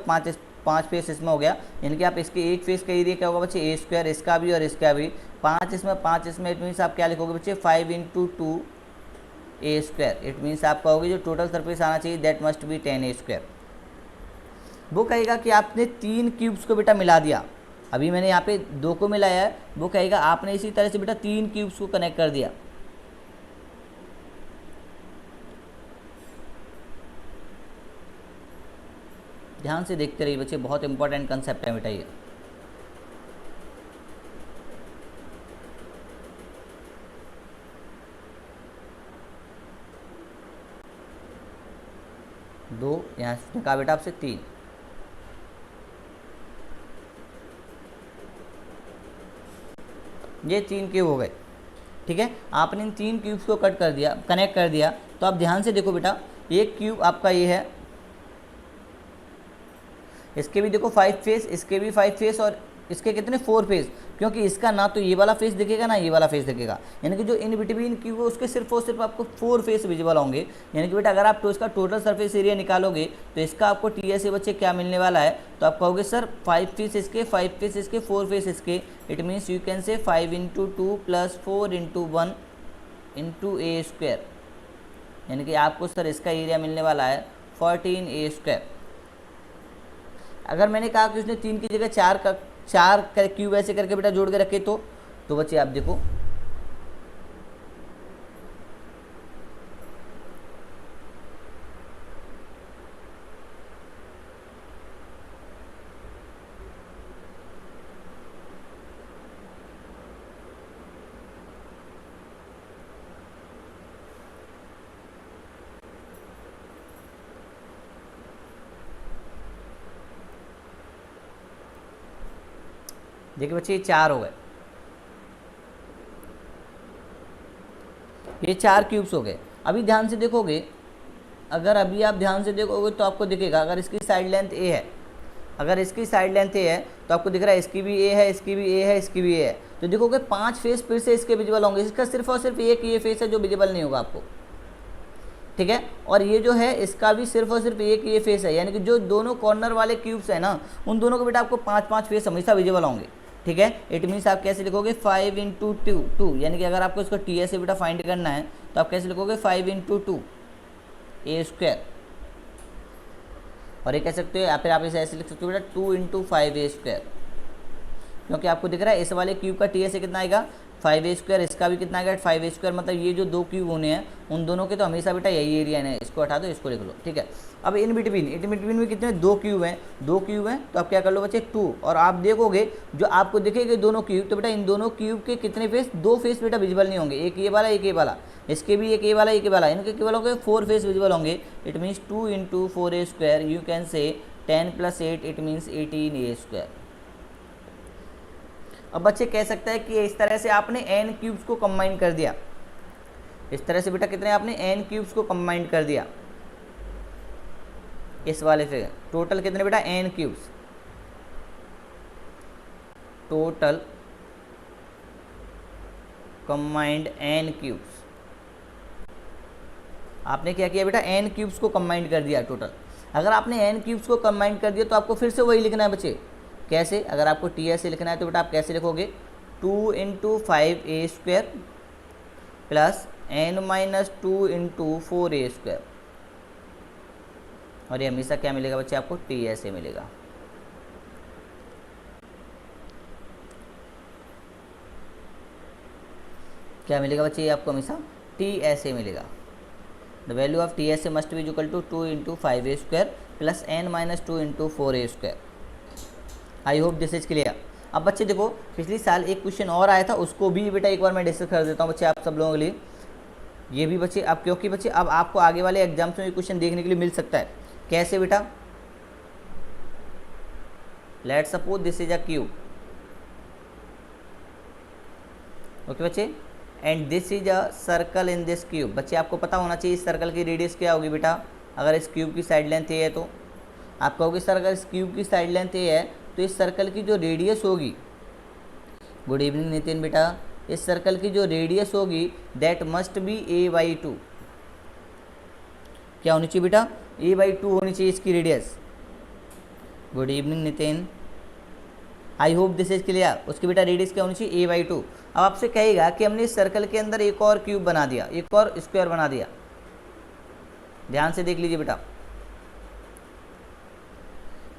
5 फेस इसमें हो गया। यानी कि आप इसके एक फेस का एरिया क्या होगा बच्चे, ए स्क्वायर, इसका भी और इसका भी, 5 इसमें 5 इसमें, इट मीन्स आप क्या लिखोगे बच्चे, 5 × 2 ए स्क्वायर। इट मीन्स आप कहोगे जो टोटल सरफेस आना चाहिए that must B 10 A square. वो कहेगा कि आपने 3 क्यूब्स को बेटा मिला दिया, अभी मैंने यहाँ पे 2 को मिलाया है, वो कहेगा आपने इसी तरह से बेटा 3 क्यूब्स को कनेक्ट कर दिया। ध्यान से देखते रहिए बच्चे, बहुत इंपॉर्टेंट कंसेप्ट है बेटा ये। दो यहाँ से कहा बेटा आपसे 3, ये 3 क्यूब हो गए, ठीक है। आपने इन 3 क्यूब्स को कट कर दिया, कनेक्ट कर दिया। तो आप ध्यान से देखो बेटा, एक क्यूब आपका ये है, इसके भी देखो 5 फेस, इसके भी 5 फेस, और इसके कितने 4 फेस, क्योंकि इसका ना तो ये वाला फेस दिखेगा ना ये वाला फेस दिखेगा। यानी कि जो इन बिटवीन क्यूब है उसके सिर्फ और सिर्फ आपको 4 फेस विजिबल होंगे। यानी कि बेटा अगर आप तो इसका टोटल सरफेस एरिया निकालोगे तो इसका आपको टी एस ए बच्चे क्या मिलने वाला है, तो आप कहोगे सर 5 फेस इसके, 5 फेस इसके, 4 फेस इसके। इट मीन्स यू कैन से 5 × 2 + 4 × 1 × ए स्क्वायर। यानी कि आपको सर इसका एरिया मिलने वाला है 14 ए स्क्वायर। अगर मैंने कहा कि उसने 3 की जगह 4 क्यूब ऐसे करके बेटा जोड़ के रखे तो बच्चे आप देखो, देखिए बच्चे ये 4 हो गए, ये 4 क्यूब्स हो गए। अभी ध्यान से देखोगे, अगर अभी आप ध्यान से देखोगे तो आपको दिखेगा, अगर इसकी साइड लेंथ ए है, अगर इसकी साइड लेंथ ए है तो आपको दिख रहा है इसकी भी ए है, इसकी भी ए है, इसकी भी ए है। तो देखोगे 5 फेस फिर से इसके विजिबल होंगे, इसका सिर्फ और सिर्फ एक ये फेस है जो विजिबल नहीं होगा आपको, ठीक है। और ये जो है इसका भी सिर्फ और सिर्फ एक ये फेस है। यानी कि जो दोनों कॉर्नर वाले क्यूब्स है ना, उन दोनों को बेटा आपको 5 फेस हमेशा विजिबल होंगे, ठीक है। इट मीन्स आप कैसे लिखोगे 5 × 2, यानी कि अगर आपको इसको टी एस से बेटा फाइंड करना है तो आप कैसे लिखोगे 5 × 2 ए स्क्वायर। और ये कह सकते हो या फिर आप इसे ऐसे लिख सकते हो बेटा 2 × 5 ए स्क्वायर, क्योंकि आपको दिख रहा है इस वाले क्यूब का टी एस कितना आएगा 5 ए स्क्वायर, इसका भी कितना आएगा 5 ए स्क्वायर। मतलब ये जो 2 क्यूब होने हैं उन दोनों के तो हमेशा बेटा यही एरिया है, इसको हटा दो, इसको लिख लो, ठीक है। अब इन बिटवीन में कितने 2 क्यूब हैं, 2 क्यूब हैं, तो आप क्या कर लो बच्चे 2। और आप देखोगे जो आपको दिखेंगे दोनों क्यूब, तो बेटा इन दोनों क्यूब के कितने फेस, 2 फेस बेटा विजिबल नहीं होंगे, एक ये वाला एक ये वाला, इसके भी एक ये वाला एक ये वाला, इनके केवल होंगे 4 फेस विजिबल होंगे। It means 2 × 4 A square, you can से 10 + 8, इट मीन्स 18 ए स्क्वायर। अब बच्चे कह सकते हैं कि इस तरह से आपने n क्यूब्स को कंबाइन कर दिया, इस तरह से बेटा कितने आपने n क्यूब्स को कंबाइन कर दिया इस वाले से। टोटल कितने बेटा n cubes, total combined n cubes. आपने क्या किया बेटा n क्यूब्स को कंबाइन कर दिया टोटल। अगर आपने n क्यूब्स को कंबाइन कर दिया तो आपको फिर से वही लिखना है बच्चे। कैसे, अगर आपको टी एस से लिखना है तो बेटा आप कैसे लिखोगे 2 × 5 ए स्क्वायर प्लस n - 2 × 4 ए स्क्वायर। और ये हमेशा क्या मिलेगा बच्चे आपको टी एस ए मिलेगा। क्या मिलेगा बच्चे ये आपको हमेशा टी एस ए मिलेगा। The value of T S A must be equal to 2 into 5a² plus n minus 2 into 4a²। I hope this is clear. अब बच्चे देखो, पिछली साल एक क्वेश्चन और आया था, उसको भी बेटा एक बार मैं डिस्कस कर देता हूँ बच्चे आप सब लोगों के लिए। ये भी बच्चे अब, क्योंकि बच्चे अब आपको आगे वाले एग्जाम्स में ये क्वेश्चन देखने के लिए मिल सकता है। कैसे बेटा? Let's suppose this is a cube, okay बच्चे, and this is a circle in this cube. बच्चे आपको पता होना चाहिए इस सर्कल की रेडियस क्या होगी बेटा। अगर इस क्यूब की साइड लेंथ ए है तो आप कहोगे सर अगर इस क्यूब की साइड लेंथ ए है तो इस सर्कल की जो रेडियस होगी, गुड इवनिंग नितिन बेटा, इस सर्कल की जो रेडियस होगी दैट मस्ट बी a/2। क्या होनी चाहिए बेटा? a/2 होनी चाहिए इसकी radius. Good evening Nitin, I hope this is clear. उसकी बेटा रेडियस क्या होनी चाहिए? a/2। अब आपसे कहेगा कि हमने इस सर्कल के अंदर एक और क्यूब बना दिया, एक और स्क्वायर बना दिया। ध्यान से देख लीजिए बेटा,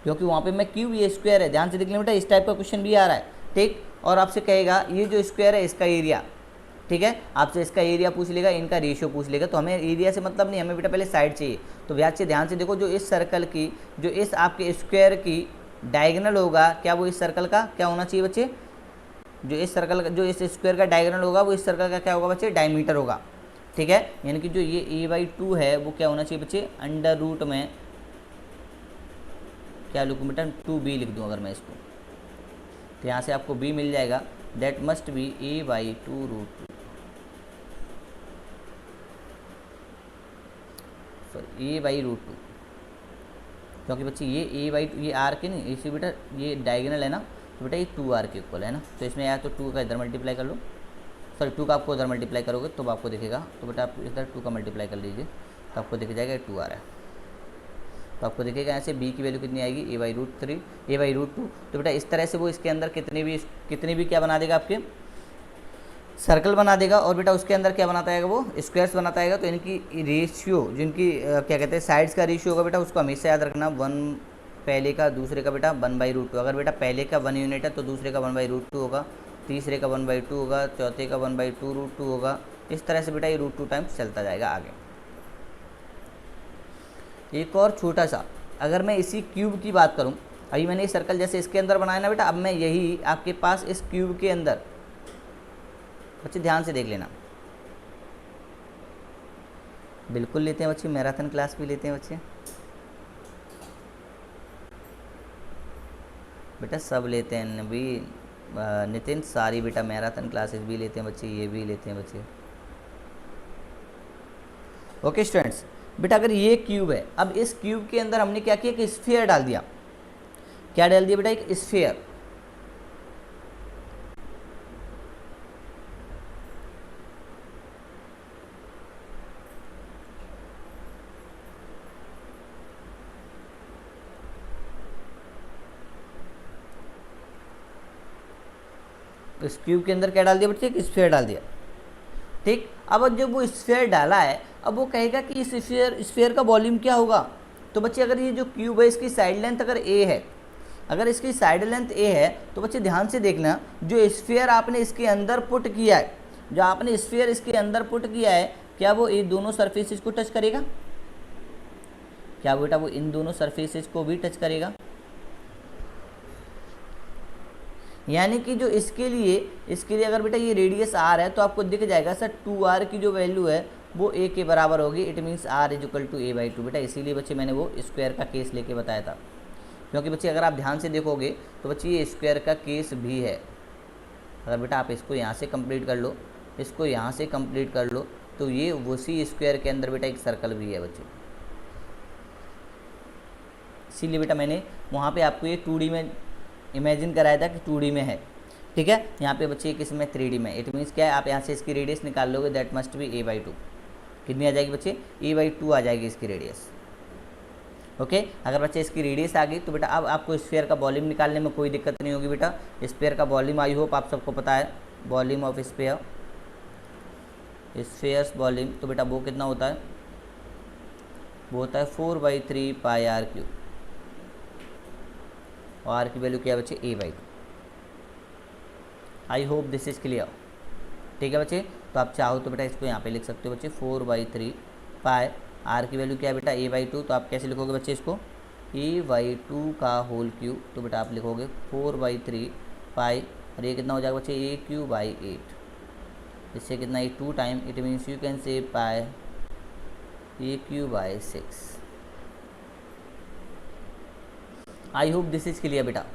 क्योंकि वहाँ पे मैं क्यूब, ये स्क्वायर है। ध्यान से देख लीजिए बेटा, इस टाइप का क्वेश्चन भी आ रहा है, ठीक। और आपसे कहेगा ये जो स्क्वायर है इसका एरिया, ठीक है, आपसे इसका एरिया पूछ लेगा, इनका रेशियो पूछ लेगा। तो हमें एरिया से मतलब नहीं, हमें बेटा पहले साइड चाहिए। तो बच्चे ध्यान से देखो, जो इस सर्कल की, जो इस आपके स्क्वायर की डायगोनल होगा, क्या वो इस सर्कल का क्या होना चाहिए बच्चे? जो इस सर्कल का, जो इस स्क्वायर का डायगोनल होगा वो इस सर्कल का क्या होगा बच्चे? डायमीटर होगा, ठीक है। यानी कि जो ये a/2 है वो क्या होना चाहिए बच्चे? अंडर रूट में क्या लिखूँ बेटा? 2b लिख दूँ अगर मैं इसको, तो यहाँ से आपको b मिल जाएगा। That must B a/2√2, sorry a/√2, क्योंकि बच्चे ये a/2, ये r के नहीं, इसी बेटा ये डायगोनल है ना, तो बेटा ये 2r के इक्वल है ना। तो इसमें या तो 2 का इधर मल्टीप्लाई कर लो, सॉरी 2 का आपको उधर मल्टीप्लाई करोगे तो आपको दिखेगा, तो बेटा आप इधर 2 का मल्टीप्लाई कर लीजिए तो आपको दिख जाएगा 2r है। तो आपको दिखेगा ऐसे b की वैल्यू कितनी आएगी? a/√3, a/√2। तो बेटा इस तरह से वो इसके अंदर कितनी भी क्या बना देगा? आपके सर्कल बना देगा। और बेटा उसके अंदर क्या बनाता है? वो स्क्वायर्स बनाता है। तो इनकी रेशियो, जिनकी क्या कहते हैं साइड्स का रेशियो होगा बेटा, उसको हमेशा याद रखना। 1 पहले का, दूसरे का बेटा 1/√2। अगर बेटा पहले का 1 यूनिट है तो दूसरे का 1/√2 होगा, तीसरे का 1/2 होगा, चौथे का 1/2√2 होगा। इस तरह से बेटा ये √2 टाइम्स चलता जाएगा आगे। एक और छोटा सा, अगर मैं इसी क्यूब की बात करूं, अभी मैंने ये सर्कल जैसे इसके अंदर बनाया ना बेटा, अब मैं यही आपके पास इस क्यूब के अंदर, बच्चे ध्यान से देख लेना, बिल्कुल लेते हैं बच्चे, मैराथन क्लास भी लेते हैं बच्चे, बेटा सब लेते हैं नवीन, नितिन, सारी बेटा मैराथन क्लासेस भी लेते हैं बच्चे, ये भी लेते हैं बच्चे। ओके स्टूडेंट्स, बेटा अगर ये क्यूब है, अब इस क्यूब के अंदर हमने क्या किया कि स्फीयर डाल दिया। क्या डाल दिया बेटा? एक स्फीयर। इस क्यूब के अंदर क्या डाल दिया बच्चे? एक स्फीयर डाल दिया, ठीक। अब जब वो स्फीयर डाला है, अब वो कहेगा कि इस स्फीयर का वॉल्यूम क्या होगा। तो बच्चे अगर ये जो क्यूब है इसकी साइड लेंथ अगर a है, अगर इसकी साइड लेंथ a है, तो बच्चे ध्यान से देखना, जो स्फीयर आपने इसके अंदर पुट किया है, जो आपने स्फीयर इसके अंदर पुट किया है, क्या वो ये दोनों सरफेसेस को टच करेगा? क्या बेटा वो इन दोनों सरफेसेस को भी टच करेगा? यानी कि जो इसके लिए अगर बेटा ये रेडियस r है तो आपको दिख जाएगा सर 2r की जो वैल्यू है वो a के बराबर होगी। It means r equal to a/2। बेटा इसीलिए बच्चे मैंने वो स्क्वायर का केस लेके बताया था, क्योंकि बच्चे अगर आप ध्यान से देखोगे तो बच्चे ये स्क्वायर का केस भी है। अगर बेटा आप इसको यहाँ से कंप्लीट कर लो, इसको यहाँ से कंप्लीट कर लो, तो ये उसी स्क्वायर के अंदर बेटा एक सर्कल भी है बच्चे। इसीलिए बेटा मैंने वहाँ पे आपको ये 2D में इमेजिन कराया था कि 2D में है, ठीक है। यहाँ पे बच्चे किसमें? 3D में। इट मीन्स क्या है, आप यहाँ से इसकी रेडियस निकाल लोगे, दैट मस्ट बी a/2। कितनी आ जाएगी बच्चे? a/2 आ जाएगी इसकी रेडियस, ओके। अगर बच्चे इसकी रेडियस आ गई तो बेटा अब आपको स्फीयर का वॉल्यूम निकालने में कोई दिक्कत नहीं होगी बेटा। स्फीयर का वॉल्यूम आई होप आप सबको पता है, volume of sphere, spheres volume, तो बेटा वो कितना होता है? वो होता है 4/3 πr3, और r की वैल्यू क्या है बच्चे? a/2। I hope this is clear, ठीक है बच्चे। तो आप चाहो तो बेटा इसको यहाँ पे लिख सकते हो बच्चे 4/3 पाई। आर की वैल्यू क्या है बेटा a/2, तो आप कैसे लिखोगे बच्चे इसको a/2 का होल क्यूब, तो बेटा आप लिखोगे 4/3 पाई, और ये कितना हो जाएगा बच्चे a³/8, इससे कितना ये 2 time, it means you can से पाई a³/6। I hope this is clear बेटा।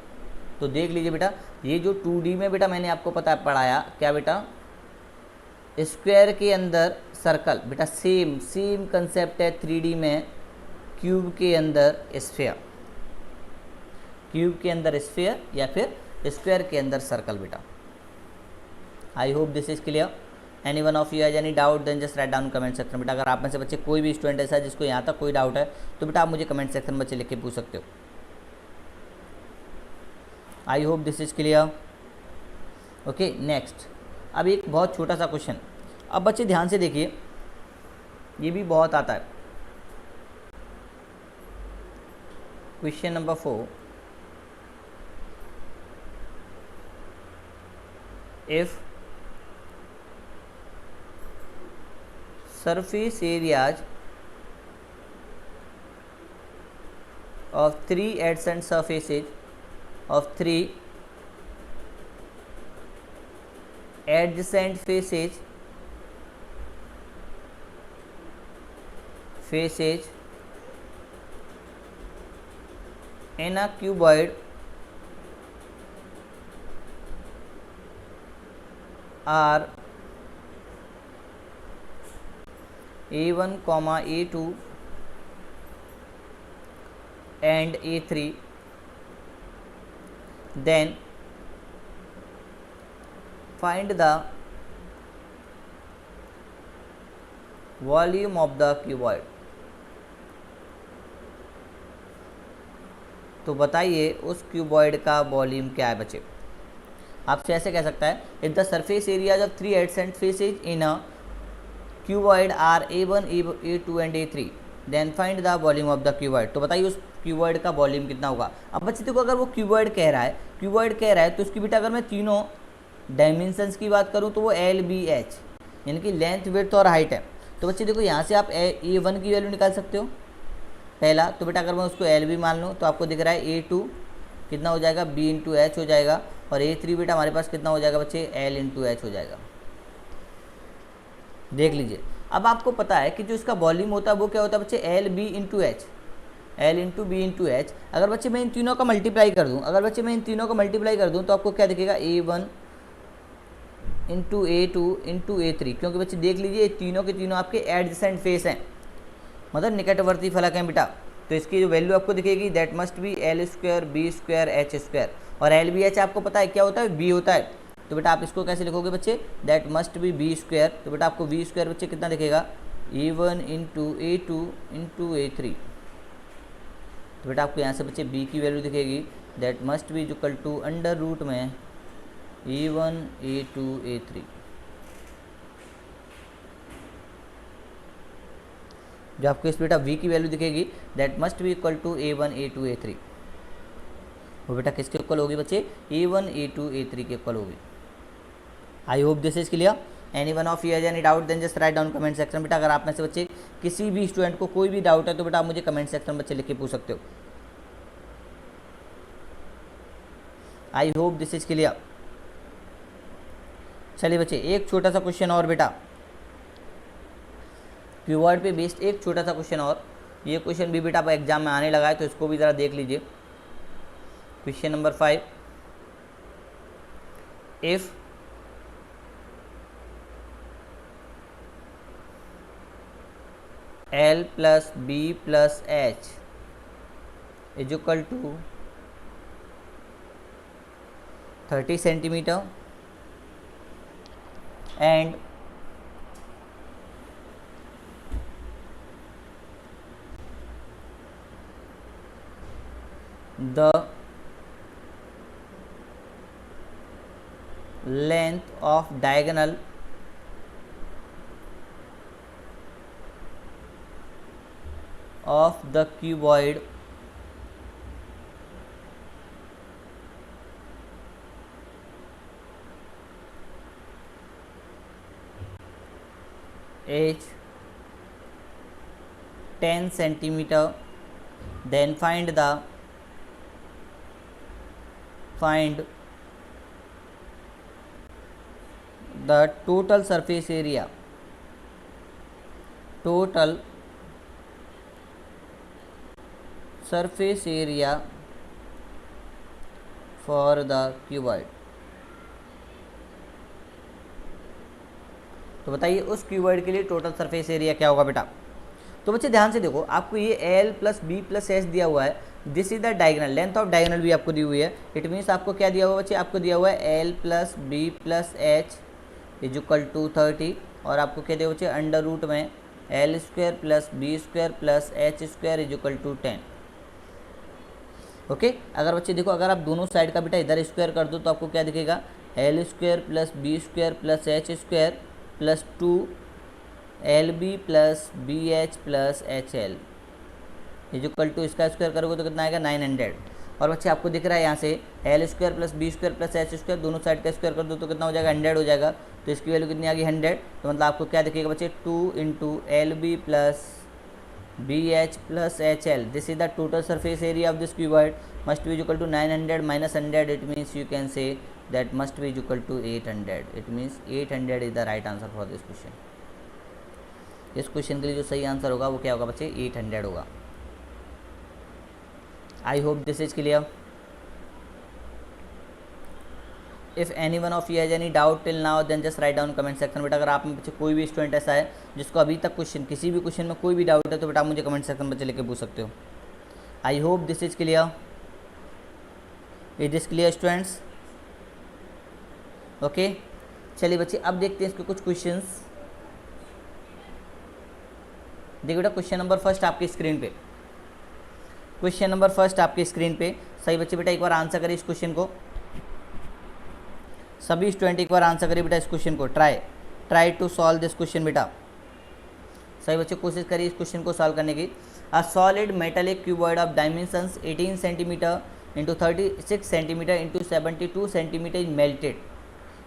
तो देख लीजिए बेटा, ये जो 2D में बेटा मैंने आपको पढ़ाया क्या बेटा, स्क्वायर के अंदर सर्कल, बेटा सेम कंसेप्ट है 3D में क्यूब के अंदर स्फीयर, क्यूब के अंदर स्फीयर या फिर स्क्वायर के अंदर सर्कल बेटा। I hope this is clear. Any one of you has any doubt then just write down comment section बेटा। अगर आप में से बच्चे कोई भी स्टूडेंट ऐसा है जिसको यहाँ तक कोई डाउट है तो बेटा आप मुझे कमेंट सेक्शन में बच्चे लिख के पूछ सकते हो। आई hope this is clear. Okay next, अब एक बहुत छोटा सा क्वेश्चन, अब बच्चे ध्यान से देखिए, ये भी बहुत आता है। Question number 4, if surface areas of 3 adjacent surfaces of 3 adjacent faces in a cuboid are a1, a2 and a3, then find the volume of the cuboid। तो बताइए उस क्यूबॉइड का वॉल्यूम क्या है बच्चे। आपसे ऐसे कह सकता है, if the surface areas of 3 adjacent faces in a cuboid are a1, a2 and a3, then find the volume of the cuboid. तो बताइए उस क्यूबॉइड का वॉल्यूम कितना होगा। अब बच्चे देखो, अगर वो क्यूबॉइड कह रहा है तो उसकी बेटा अगर मैं तीनों डायमेंशंस की बात करूँ तो वो LBH यानी कि लेंथ, विड्थ और हाइट है। तो बच्चे देखो यहाँ से आप a1 की वैल्यू निकाल सकते हो पहला, तो बेटा अगर मैं उसको LB मान लूँ तो आपको दिख रहा है a2 कितना हो जाएगा B/H हो जाएगा, और a3 बेटा हमारे पास कितना हो जाएगा बच्चे L/H हो जाएगा। देख लीजिए, अब आपको पता है कि जो इसका वॉल्यूम होता है वो क्या होता है बच्चे LB/H, L/B/H। अगर बच्चे मैं इन तीनों का मल्टीप्लाई कर दूं, तो आपको क्या दिखेगा a1 a2 a3, क्योंकि बच्चे देख लीजिए ये तीनों के तीनों आपके एडजेसेंट फेस हैं, मतलब निकटवर्ती फलक हैं बेटा। तो इसकी जो वैल्यू आपको दिखेगी that must B L² B² H², और LBH आपको पता है क्या होता है, B होता है। तो बेटा आप इसको कैसे लिखोगे बच्चे, दैट मस्ट बी B²। तो बेटा आपको B² बच्चे कितना दिखेगा a1 a2 a3। तो बेटा आपको यहाँ से बच्चे B की वैल्यू दिखेगी that must be equal to under root में a1 a2 a3। जो आपको इस बेटा V की वैल्यू दिखेगी that must be equal to a1 a2 a3, वो बेटा किसके इक्वल होगी बच्चे a1 a2 a3 के इक्वल होगी। I hope this is clear. Any one of you has any doubt then just write down comment section बेटा। अगर आप में से बच्चे किसी भी स्टूडेंट को कोई भी डाउट है तो बेटा आप मुझे कमेंट सेक्शन में बच्चे लिख के पूछ सकते हो। आई होप दिस इज क्लियर। चलिए बच्चे एक छोटा सा क्वेश्चन और बेटा, क्यूबॉइड पे बेस्ड एक छोटा सा क्वेश्चन और। ये क्वेश्चन भी बेटा आप एग्जाम में आने लगा है तो इसको भी ज़रा देख लीजिए। Question number 5, if L + B + H is equal to 30 centimeter and the length of diagonal of the cuboid as 10 centimeter, then find the total surface area for the cuboid। तो बताइए उस क्यूबॉइड के लिए टोटल सरफेस एरिया क्या होगा बेटा। तो बच्चे ध्यान से देखो, आपको ये L plus B plus H दिया हुआ है, this is the diagonal, length of diagonal भी आपको दी हुई है। इट मीन्स आपको क्या दिया हुआ बच्चे, आपको दिया हुआ है L plus B plus H is equal to 30, और आपको क्या दिया बच्चे अंडर रूट में L square plus B square plus H square is equal to 10। Okay, अगर बच्चे देखो, अगर आप दोनों साइड का बेटा इधर स्क्वायर कर दो तो आपको क्या दिखेगा, L square plus B square plus H square plus 2 L B plus B H plus H L is equal to, इसका स्क्वायर करोगे तो कितना आएगा 900। और बच्चे आपको दिख रहा है यहाँ से L square plus B square plus H square, दोनों साइड का स्क्वायर कर दो तो कितना हो जाएगा 100 हो जाएगा। तो इसकी वैल्यू कितनी आ गई 100। तो मतलब आपको क्या दिखेगा बच्चे 2 into L B plus B H plus H L, this is the total surface area of this cuboid must be equal to 900 minus 100, it means you can say that must be equal to 800। It means 800 is the right answer for this question. इस question के लिए जो सही answer होगा वो क्या होगा बच्चे 800 होगा। I hope this is clear. If any one of you has any doubt till now then just write down comment section. बेटा अगर आप में बच्चे कोई भी स्टूडेंट ऐसा है जिसको अभी तक क्वेश्चन किसी भी क्वेश्चन में कोई भी डाउट है तो बेटा आप मुझे कमेंट सेक्शन में बच्चे लेके पूछ सकते हो। आई hope this is clear. Is this clear students? Okay, चलिए बच्चे अब देखते हैं इसके कुछ क्वेश्चंस। देखिए बेटा क्वेश्चन नंबर फर्स्ट आपकी स्क्रीन पे, क्वेश्चन नंबर फर्स्ट आपकी स्क्रीन पे। सही बच्चे बेटा एक बार आंसर करिए इस क्वेश्चन को, सभी स्टूडेंट एक बार आंसर करिए बेटा इस क्वेश्चन को। Try to solve this question बेटा। सही बच्चे कोशिश करिए इस क्वेश्चन को सॉल्व करने की। A solid metallic cuboid of dimensions 18 centimetre into 36 centimetre into 72 centimetre is melted.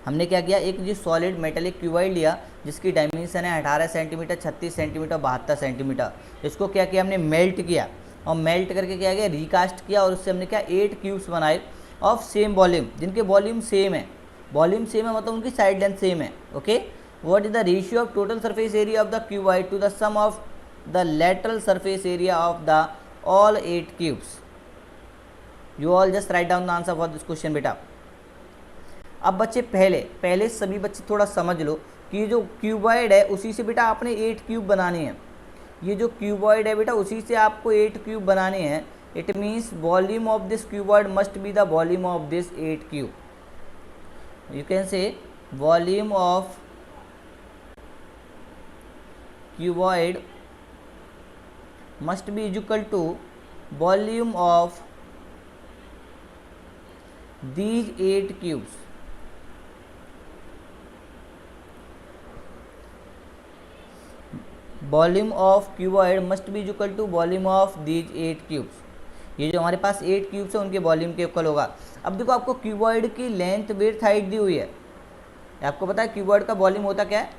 हमने क्या किया, एक जो सॉलिड मेटेलिक क्यूबॉइड लिया जिसकी डायमेंशन है 18 सेंटीमीटर, 36 सेंटीमीटर, 72 सेंटीमीटर। इसको क्या किया हमने, मेल्ट किया, और मेल्ट करके क्या किया, रिकास्ट किया, और उससे हमने क्या 8 क्यूब्स बनाए ऑफ सेम वॉल्यूम, जिनके वॉल्यूम सेम है। वॉल्यूम सेम है मतलब उनकी साइड लेंथ सेम है। Okay, what is the ratio of total surface area of the cuboid to the sum of the lateral surface area of the all 8 cubes. You all just write down the answer for this question बेटा। अब बच्चे पहले सभी बच्चे थोड़ा समझ लो कि ये जो क्यूबॉइड है उसी से बेटा आपने 8 क्यूब बनाने हैं। ये जो क्यूबॉइड है बेटा उसी से आपको 8 क्यूब बनाने हैं। It means volume of this cuboid must be the volume of this 8 cube. You can say volume of cuboid must be equal to volume of these 8 cubes। Volume of cuboid must be equal to volume of these 8 cubes. ये जो हमारे पास 8 cubes है उनके volume के equal होगा। अब देखो आपको क्यूबॉइड की लेंथ विड्थ हाइट दी हुई है। आपको पता है क्यूबॉइड का वॉल्यूम होता क्या है,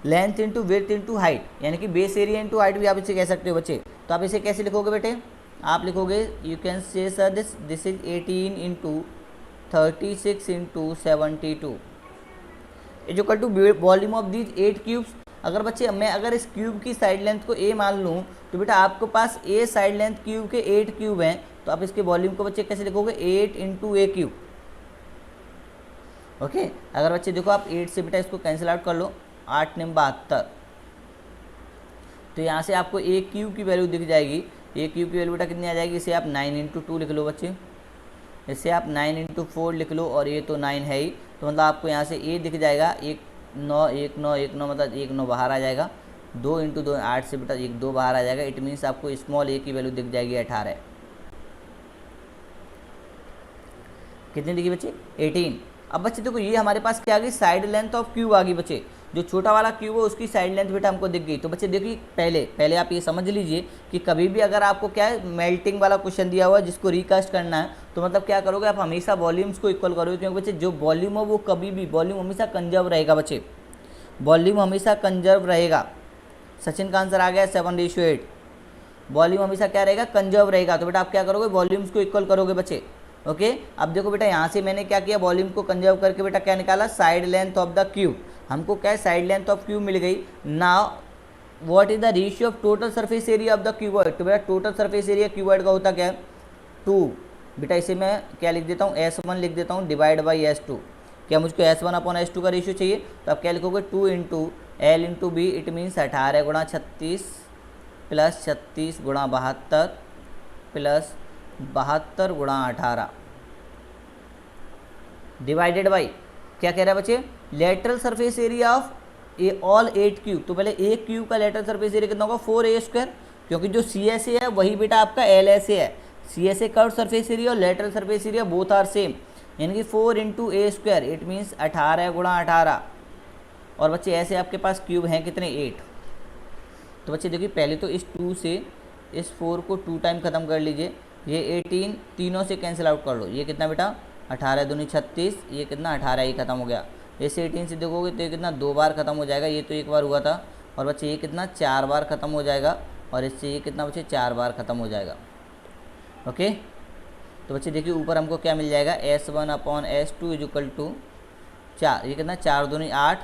length into width into height, यानी कि बेस एरिया इंटू हाइट भी आप इसे कह सकते हो बच्चे। तो आप इसे कैसे लिखोगे बेटे, आप लिखोगे you can say sir this is 18 into 36 into 72 is equal to volume of these 8 cubes. अगर बच्चे मैं अगर इस क्यूब की साइड लेंथ को ए मान लूँ तो बेटा आपके पास ए साइड लेंथ क्यूब के 8 क्यूब हैं, तो आप इसके वॉल्यूम को बच्चे कैसे लिखोगे 8 इंटू ए क्यूब। ओके, अगर बच्चे देखो आप 8 से बेटा इसको कैंसिल आउट कर लो, 8 9 72, तो यहाँ से आपको ए क्यूब की वैल्यू दिख जाएगी। ए क्यूब की वैल्यू बेटा कितनी आ जाएगी, इसे आप 9 इंटू 2 लिख लो बच्चे, इसे आप 9 इंटू 4 लिख लो, और ये तो 9 है ही, तो मतलब आपको यहाँ से ए दिख जाएगा 1 9 1 9 1 9, मतलब 1 9 बाहर आ जाएगा। 2 इंटू 2 8 से बेटा 1 2 बाहर आ जाएगा। इट मीन्स आपको स्मॉल ए की वैल्यू दिख जाएगी 18। कितनी दिखी बच्चे 18। अब बच्चे देखो ये हमारे पास क्या आ गई, साइड लेंथ ऑफ क्यूब आ गई बच्चे। जो छोटा वाला क्यूब है उसकी साइड लेंथ बेटा हमको दिख गई। तो बच्चे देखिए पहले आप ये समझ लीजिए कि कभी भी अगर आपको क्या है मेल्टिंग वाला क्वेश्चन दिया हुआ है जिसको रिकास्ट करना है, तो मतलब क्या करोगे आप हमेशा वॉल्यूम्स को इक्वल करोगे, क्योंकि बच्चे जो वॉल्यूम है वो कभी भी वॉल्यूम हमेशा कंजर्व रहेगा बच्चे। वॉल्यूम हमेशा कंजर्व रहेगा। सचिन का आंसर आ गया 7:8। वॉल्यूम हमेशा क्या रहेगा, कंजर्व रहेगा। तो बेटा आप क्या करोगे, वॉल्यूम्स को इक्वल करोगे बच्चे। ओके, अब देखो बेटा यहाँ से मैंने क्या किया, वॉल्यूम को कंजर्व करके बेटा क्या निकाला, side length of the cube. हमको क्या है, साइड लेंथ ऑफ क्यूब मिल गई। Now what is the ratio of total surface area of the cuboid. तो बेटा टोटल सरफेस एरिया क्यूबॉइड का होता क्या है, 2। बेटा इसे मैं क्या लिख देता हूँ, S1 लिख देता हूँ डिवाइड बाई S2। क्या मुझको S1/S2 का रेशियो चाहिए, तो आप क्या लिखोगे, 2 into L into B. It means 18 गुणा 36 प्लस 36 गुणा 72 प्लस 72 गुणा 18 डिवाइडेड बाई क्या कह रहा है बच्चे, lateral surface area of all 8 cube. तो पहले एक क्यूब का लेटरल सरफेस एरिया कितना होगा, 4a², क्योंकि जो CSA है वही बेटा आपका LSA है। CSA कर्व सरफेस एरिया और lateral surface area both are same, यानी कि 4 इंटू a²। इट मीन्स 18 गुणा 18। और बच्चे ऐसे आपके पास क्यूब हैं कितने, 8। तो बच्चे देखिए पहले तो इस 2 से इस 4 को 2 टाइम ख़त्म कर लीजिए। ये 18 तीनों से कैंसिल आउट कर लो। ये कितना बेटा, 18 दूनी 36, ये कितना 18 ही खत्म हो गया। जैसे 18 से देखोगे तो ये कितना 2 बार ख़त्म हो जाएगा, ये तो 1 बार हुआ था। और बच्चे ये कितना 4 बार ख़त्म हो जाएगा, और इससे ये कितना बच्चे 4 बार ख़त्म हो जाएगा। ओके, तो बच्चे देखिए ऊपर हमको क्या मिल जाएगा, S1/S2 इक्वल टू 4। ये कितना 4 दूनी 8,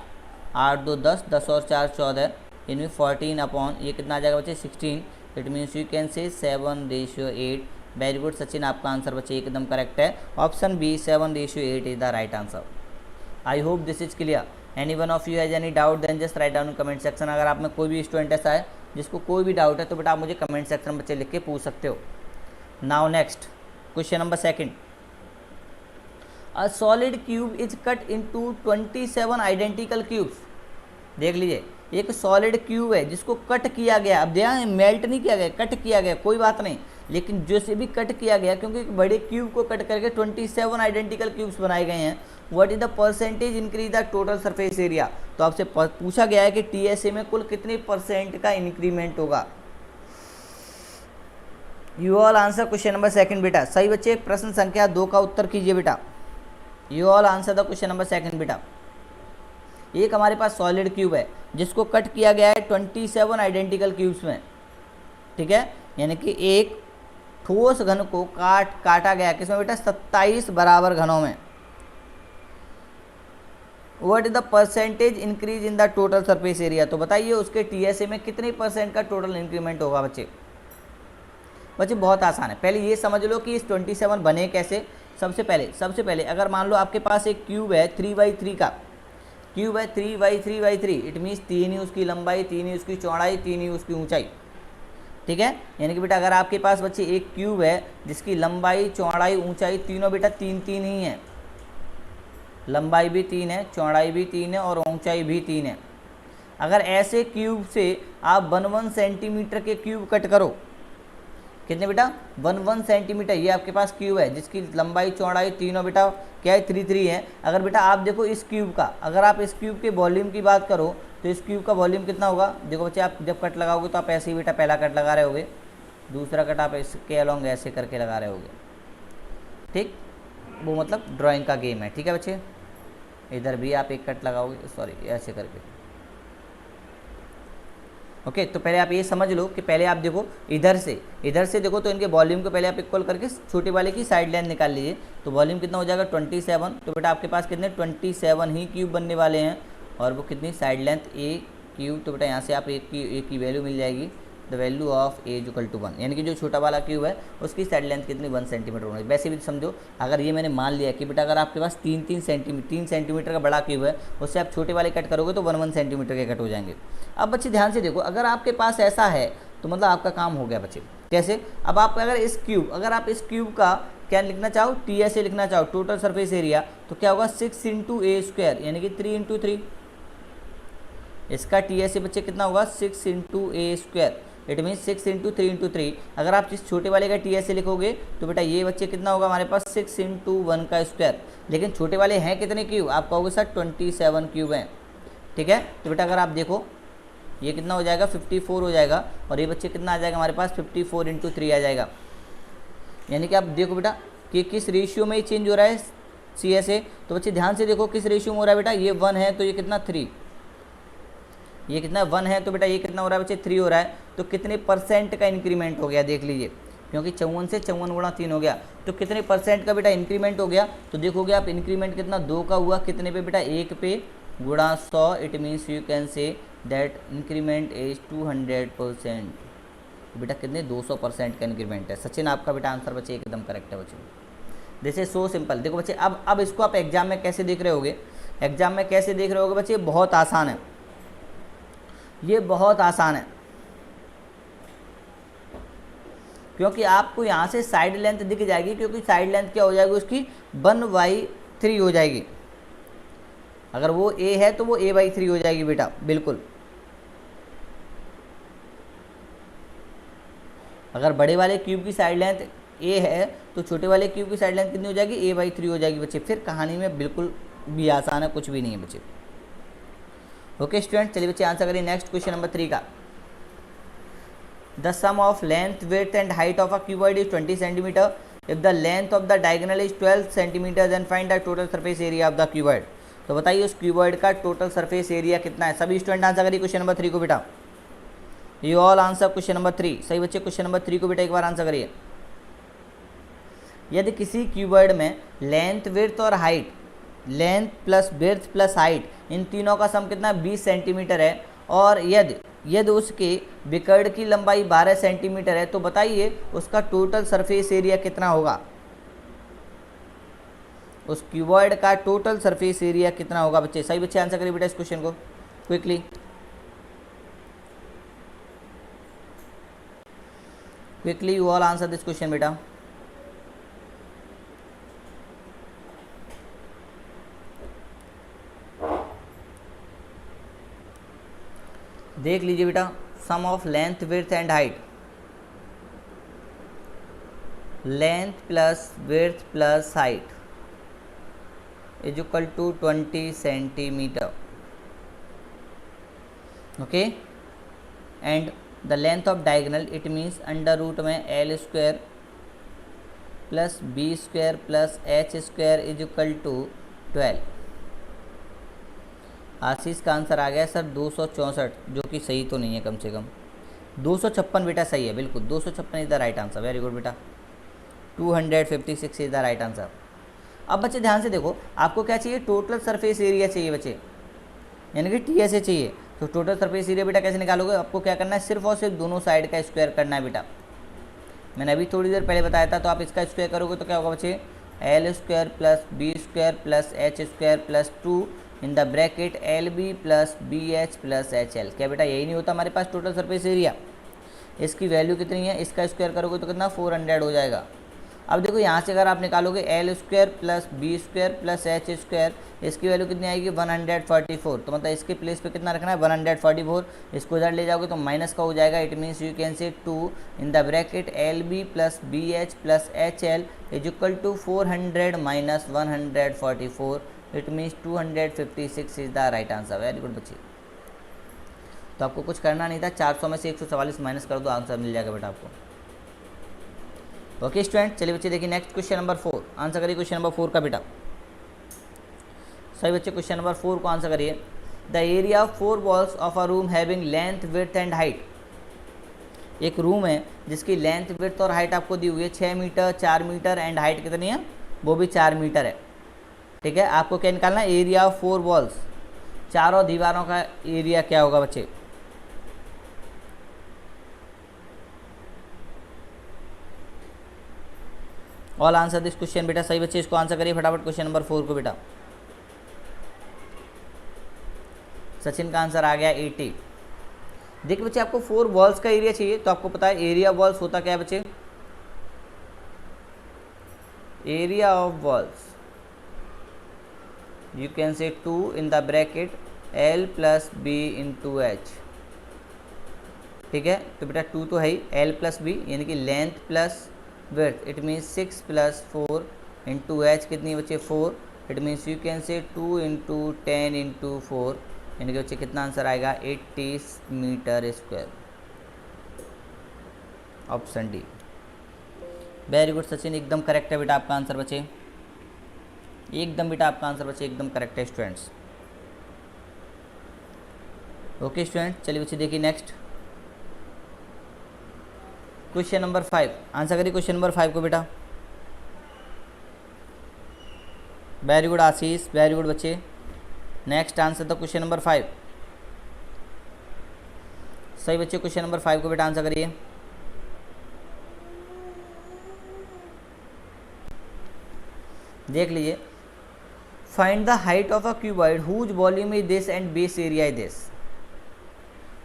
8 2 10, 10 और 4 14, इनमें 14 ये कितना आ जाएगा बच्चे 16। इट मीन्स यू कैन से 7:8। वेरी गुड सचिन, आपका आंसर बच्चे एकदम करेक्ट है। Option B 7:8 is the right answer. I hope this is clear. Any one of you has any doubt then just write down in comment section. अगर आप में कोई भी स्टूडेंट ऐसा है जिसको कोई भी डाउट है तो बेटा आप मुझे कमेंट सेक्शन में बच्चे लिख के पूछ सकते हो। Now next question number 2। A solid cube is cut into 27 identical cubes. देख लीजिए, एक सॉलिड क्यूब है जिसको कट किया गया। अब ध्यान, मेल्ट नहीं किया गया, कट किया गया, कोई बात नहीं, लेकिन जैसे भी कट किया गया, क्योंकि एक बड़े क्यूब को कट करके 27 आइडेंटिकल क्यूब्स बनाए गए हैं। What is the percentage increase the total surface area. तो आपसे पूछा गया है कि TSA में कुल कितने % का इंक्रीमेंट होगा। You all answer question number 2 बेटा। सही बच्चे, प्रश्न संख्या 2 का उत्तर कीजिए बेटा। You all answer the question number 2 बेटा। एक हमारे पास सॉलिड क्यूब है जिसको कट किया गया है 27 आइडेंटिकल क्यूब्स में, ठीक है, यानी कि एक ठोस घन को काटा गया किसमें बेटा, 27 बराबर घनों में। What is the percentage increase in the total surface area. तो बताइए उसके TSA में कितने % का टोटल इंक्रीमेंट होगा बच्चे। बच्चे बहुत आसान है, पहले ये समझ लो कि इस 27 बने कैसे। सबसे पहले अगर मान लो आपके पास एक क्यूब है 3/3 का, क्यूब है 3/3/3। इट मीन्स 3 ही उसकी लंबाई, 3 ही उसकी चौड़ाई, 3 ही उसकी ऊंचाई, ठीक है। यानी कि बेटा अगर आपके पास बच्चे एक क्यूब है जिसकी लंबाई, चौड़ाई, ऊंचाई तीनों बेटा 3 ही है, लंबाई भी 3 है, चौड़ाई भी 3 है और ऊंचाई भी 3 है। अगर ऐसे क्यूब से आप 1 सेंटीमीटर के क्यूब कट करो, कितने बेटा, 1 सेंटीमीटर। ये आपके पास क्यूब है जिसकी लंबाई, चौड़ाई तीनों बेटा क्या है, 3 है। अगर बेटा आप देखो इस क्यूब का, अगर आप इस क्यूब के वॉल्यूम की बात करो तो इस क्यूब का वॉल्यूम कितना होगा। देखो बच्चे, आप जब कट लगाओगे तो आप ऐसे ही बेटा पहला कट लगा रहे होगे, दूसरा कट आप इसके अलॉन्ग ऐसे करके लगा रहे होगे, ठीक। वो मतलब ड्राइंग का गेम है, ठीक है बच्चे। इधर भी आप एक कट लगाओगे, सॉरी ऐसे करके, ओके। तो पहले आप ये समझ लो कि पहले आप देखो इधर से देखो तो इनके वॉल्यूम को पहले आप इक्वल करके छोटे वाले की साइड लेंथ निकाल लीजिए। तो वॉल्यूम कितना हो जाएगा 27। तो बेटा आपके पास कितने 27 ही क्यूब बनने वाले हैं, और वो कितनी साइड लेंथ A क्यूब। तो बेटा यहाँ से आप एक की वैल्यू मिल जाएगी, the value of A equal to 1, यानी कि जो छोटा वाला क्यूब है उसकी साइड लेंथ कितनी 1 सेंटीमीटर होगी। वैसे भी समझो, अगर ये मैंने मान लिया कि बेटा अगर आपके पास 3 सेंटीमीटर का बड़ा क्यूब है, उससे आप छोटे वाले कट करोगे तो 1 सेंटीमीटर के कट हो जाएंगे। अब बच्चे ध्यान से देखो, अगर आपके पास ऐसा है तो मतलब आपका काम हो गया बच्चे। कैसे, अब आप अगर इस क्यूब का क्या लिखना चाहो, TSA लिखना चाहो, टोटल सरफेस एरिया, तो क्या होगा 6 इंटू A², यानी कि 3 इंटू 3। इसका TSA बच्चे कितना होगा 6 into A²। It mean 6 into 3 into 3। अगर आप इस छोटे वाले का TSA लिखोगे तो बेटा ये बच्चे कितना होगा हमारे पास 6 इंटू 1 का स्क्वायर। लेकिन छोटे वाले हैं कितने क्यूब, आप कहोगे सर 27 क्यूब हैं, ठीक है। तो बेटा अगर आप देखो ये कितना हो जाएगा 54 हो जाएगा, और ये बच्चे कितना आ जाएगा हमारे पास 54 इंटू 3 आ जाएगा। यानी कि आप देखो बेटा कि किस रेशियो में ये चेंज हो रहा है CSA। तो बच्चे ध्यान से देखो किस रेशियो में हो रहा है बेटा, ये 1 है तो ये कितना 3, ये कितना 1 है, तो बेटा ये कितना हो रहा है बच्चे 3 हो रहा है। तो कितने परसेंट का इंक्रीमेंट हो गया देख लीजिए, क्योंकि 54 से 54 गुणा 3 हो गया, तो कितने परसेंट का बेटा इंक्रीमेंट हो गया। तो देखोगे आप इंक्रीमेंट कितना 2 का हुआ, कितने पे बेटा 1 पे गुणा 100। It means you can say that increment is 200%। बेटा कितने 200% का इंक्रीमेंट है। सचिन आपका बेटा आंसर बच्चे एकदम करेक्ट है बच्चे। This is so simple. देखो बच्चे अब इसको आप एग्जाम में कैसे देख रहे होगे, एग्जाम में कैसे देख रहे होगे बच्चे, बहुत आसान है, ये बहुत आसान है, क्योंकि आपको यहाँ से साइड लेंथ दिख जाएगी, क्योंकि साइड लेंथ क्या हो जाएगी उसकी 1/3 हो जाएगी। अगर वो a है तो वो a/3 हो जाएगी बेटा, बिल्कुल। अगर बड़े वाले क्यूब की साइड लेंथ a है तो छोटे वाले क्यूब की साइड लेंथ कितनी हो जाएगी, a/3 हो जाएगी बच्चे। फिर कहानी में बिल्कुल भी आसान है, कुछ भी नहीं है बच्चे। ओके स्टूडेंट, चलिए बच्चे आंसर करिए नेक्स्ट क्वेश्चन नंबर 3 का। The sum of length, width and height of a cuboid is 20 cm. If the length of the diagonal is 12 cm, then find the total surface area of the cuboid. तो बताइए उस cuboid का total surface area कितना है। सभी student answer करिए question number 3 को बेटा। You all answer question number 3। सही बच्चे, क्वेश्चन नंबर 3 को बेटा एक बार आंसर करिए। यदि किसी क्यूबॉइड में लेंथ, विड्थ और height, length plus width plus height, इन तीनों का सम कितना 20 सेंटीमीटर है, और यदि उसके विकर्ण की लंबाई 12 सेंटीमीटर है, तो बताइए उसका टोटल सरफेस एरिया कितना होगा। उस क्यूबॉइड का टोटल सरफेस एरिया कितना होगा बच्चे। सही बच्चे आंसर करिए बेटा इस क्वेश्चन को quickly. Quickly you all answer this question बेटा। देख लीजिए बेटा, sum of length, width and height, length plus width plus height is equal to 20 centimetre. Okay, and the length of diagonal, it means under root में l square plus b square plus h square is equal to 12। Ashish का answer आ गया sir 264, जो कि सही तो नहीं है, कम से कम 256 बेटा सही है, बिल्कुल 256 is the right answer. Very good बेटा, 256 इज द राइट आंसर। अब बच्चे ध्यान से देखो, आपको क्या चाहिए, टोटल सरफेस एरिया चाहिए बच्चे, यानी कि TSA चाहिए। तो टोटल सरफेस एरिया बेटा कैसे निकालोगे, आपको क्या करना है, सिर्फ और सिर्फ दोनों साइड का स्क्वायर करना है बेटा। मैंने अभी थोड़ी देर पहले बताया था, तो आप इसका स्क्वायर करोगे तो क्या होगा बच्चे, l square plus b square plus h square plus 2 in the bracket LB plus BH plus HL। क्या बेटा यही नहीं होता हमारे पास टोटल सरफेस एरिया। इसकी वैल्यू कितनी है, इसका स्क्वायर करोगे तो कितना 400 हो जाएगा। अब देखो यहाँ से अगर आप निकालोगे l square plus b square plus h square, इसकी वैल्यू कितनी आएगी 144। तो मतलब इसके प्लेस पे कितना रखना है 144। इसको इधर ले जाओगे तो माइनस का हो जाएगा। It means you can say 2 in the bracket LB plus BH plus HL is equal to 400 minus 144। It means 256 is the right answer. Very good बच्चे। तो आपको कुछ करना नहीं था, 400 में से 144 माइनस कर दो, आंसर मिल जाएगा बेटा आपको। ओके स्टूडेंट, चलिए बच्चे देखिए नेक्स्ट क्वेश्चन नंबर 4। आंसर करिए क्वेश्चन नंबर 4 का बेटा। सही बच्चे, क्वेश्चन नंबर 4 को आंसर करिए। The area of 4 walls of a room having length, width and height. एक रूम है जिसकी लेंथ, विड्थ और हाइट आपको दी हुई है 6 मीटर, 4 मीटर एंड हाइट कितनी है, वो भी 4 मीटर है। ठीक है, आपको क्या निकालना है, एरिया ऑफ 4 वॉल्स, चारों दीवारों का एरिया क्या होगा बच्चे। ऑल आंसर दिस क्वेश्चन बेटा। सही बच्चे, इसको आंसर करिए फटाफट क्वेश्चन नंबर 4 को बेटा। सचिन का आंसर आ गया 80। देखिए बच्चे, आपको 4 वॉल्स का एरिया चाहिए, तो आपको पता है एरिया वॉल्स होता क्या है बच्चे, area of walls you can say 2 in the bracket L plus B into H। ठीक है, तो बेटा 2 तो है ही, L प्लस B यानी कि length plus width, it means 6 plus 4 into H कितनी बच्चे 4। It means you can say 2 into 10 into 4, यानी कि बच्चे कितना आंसर आएगा 80 metre square. Option D. Very good Sachin, एकदम करेक्ट है बेटा आपका आंसर बच्चे, एकदम बेटा आपका आंसर बच्चे एकदम करेक्ट है स्टूडेंट्स। ओके स्टूडेंट, चलिए बच्चे देखिए नेक्स्ट क्वेश्चन नंबर 5। आंसर करिए क्वेश्चन नंबर 5 को बेटा। वेरी गुड आशीष, वेरी गुड बच्चे। Next answer the question number 5। सही बच्चे, क्वेश्चन नंबर 5 को बेटा आंसर करिए। देख लीजिए, find the height of a cuboid whose volume is this and base area is this.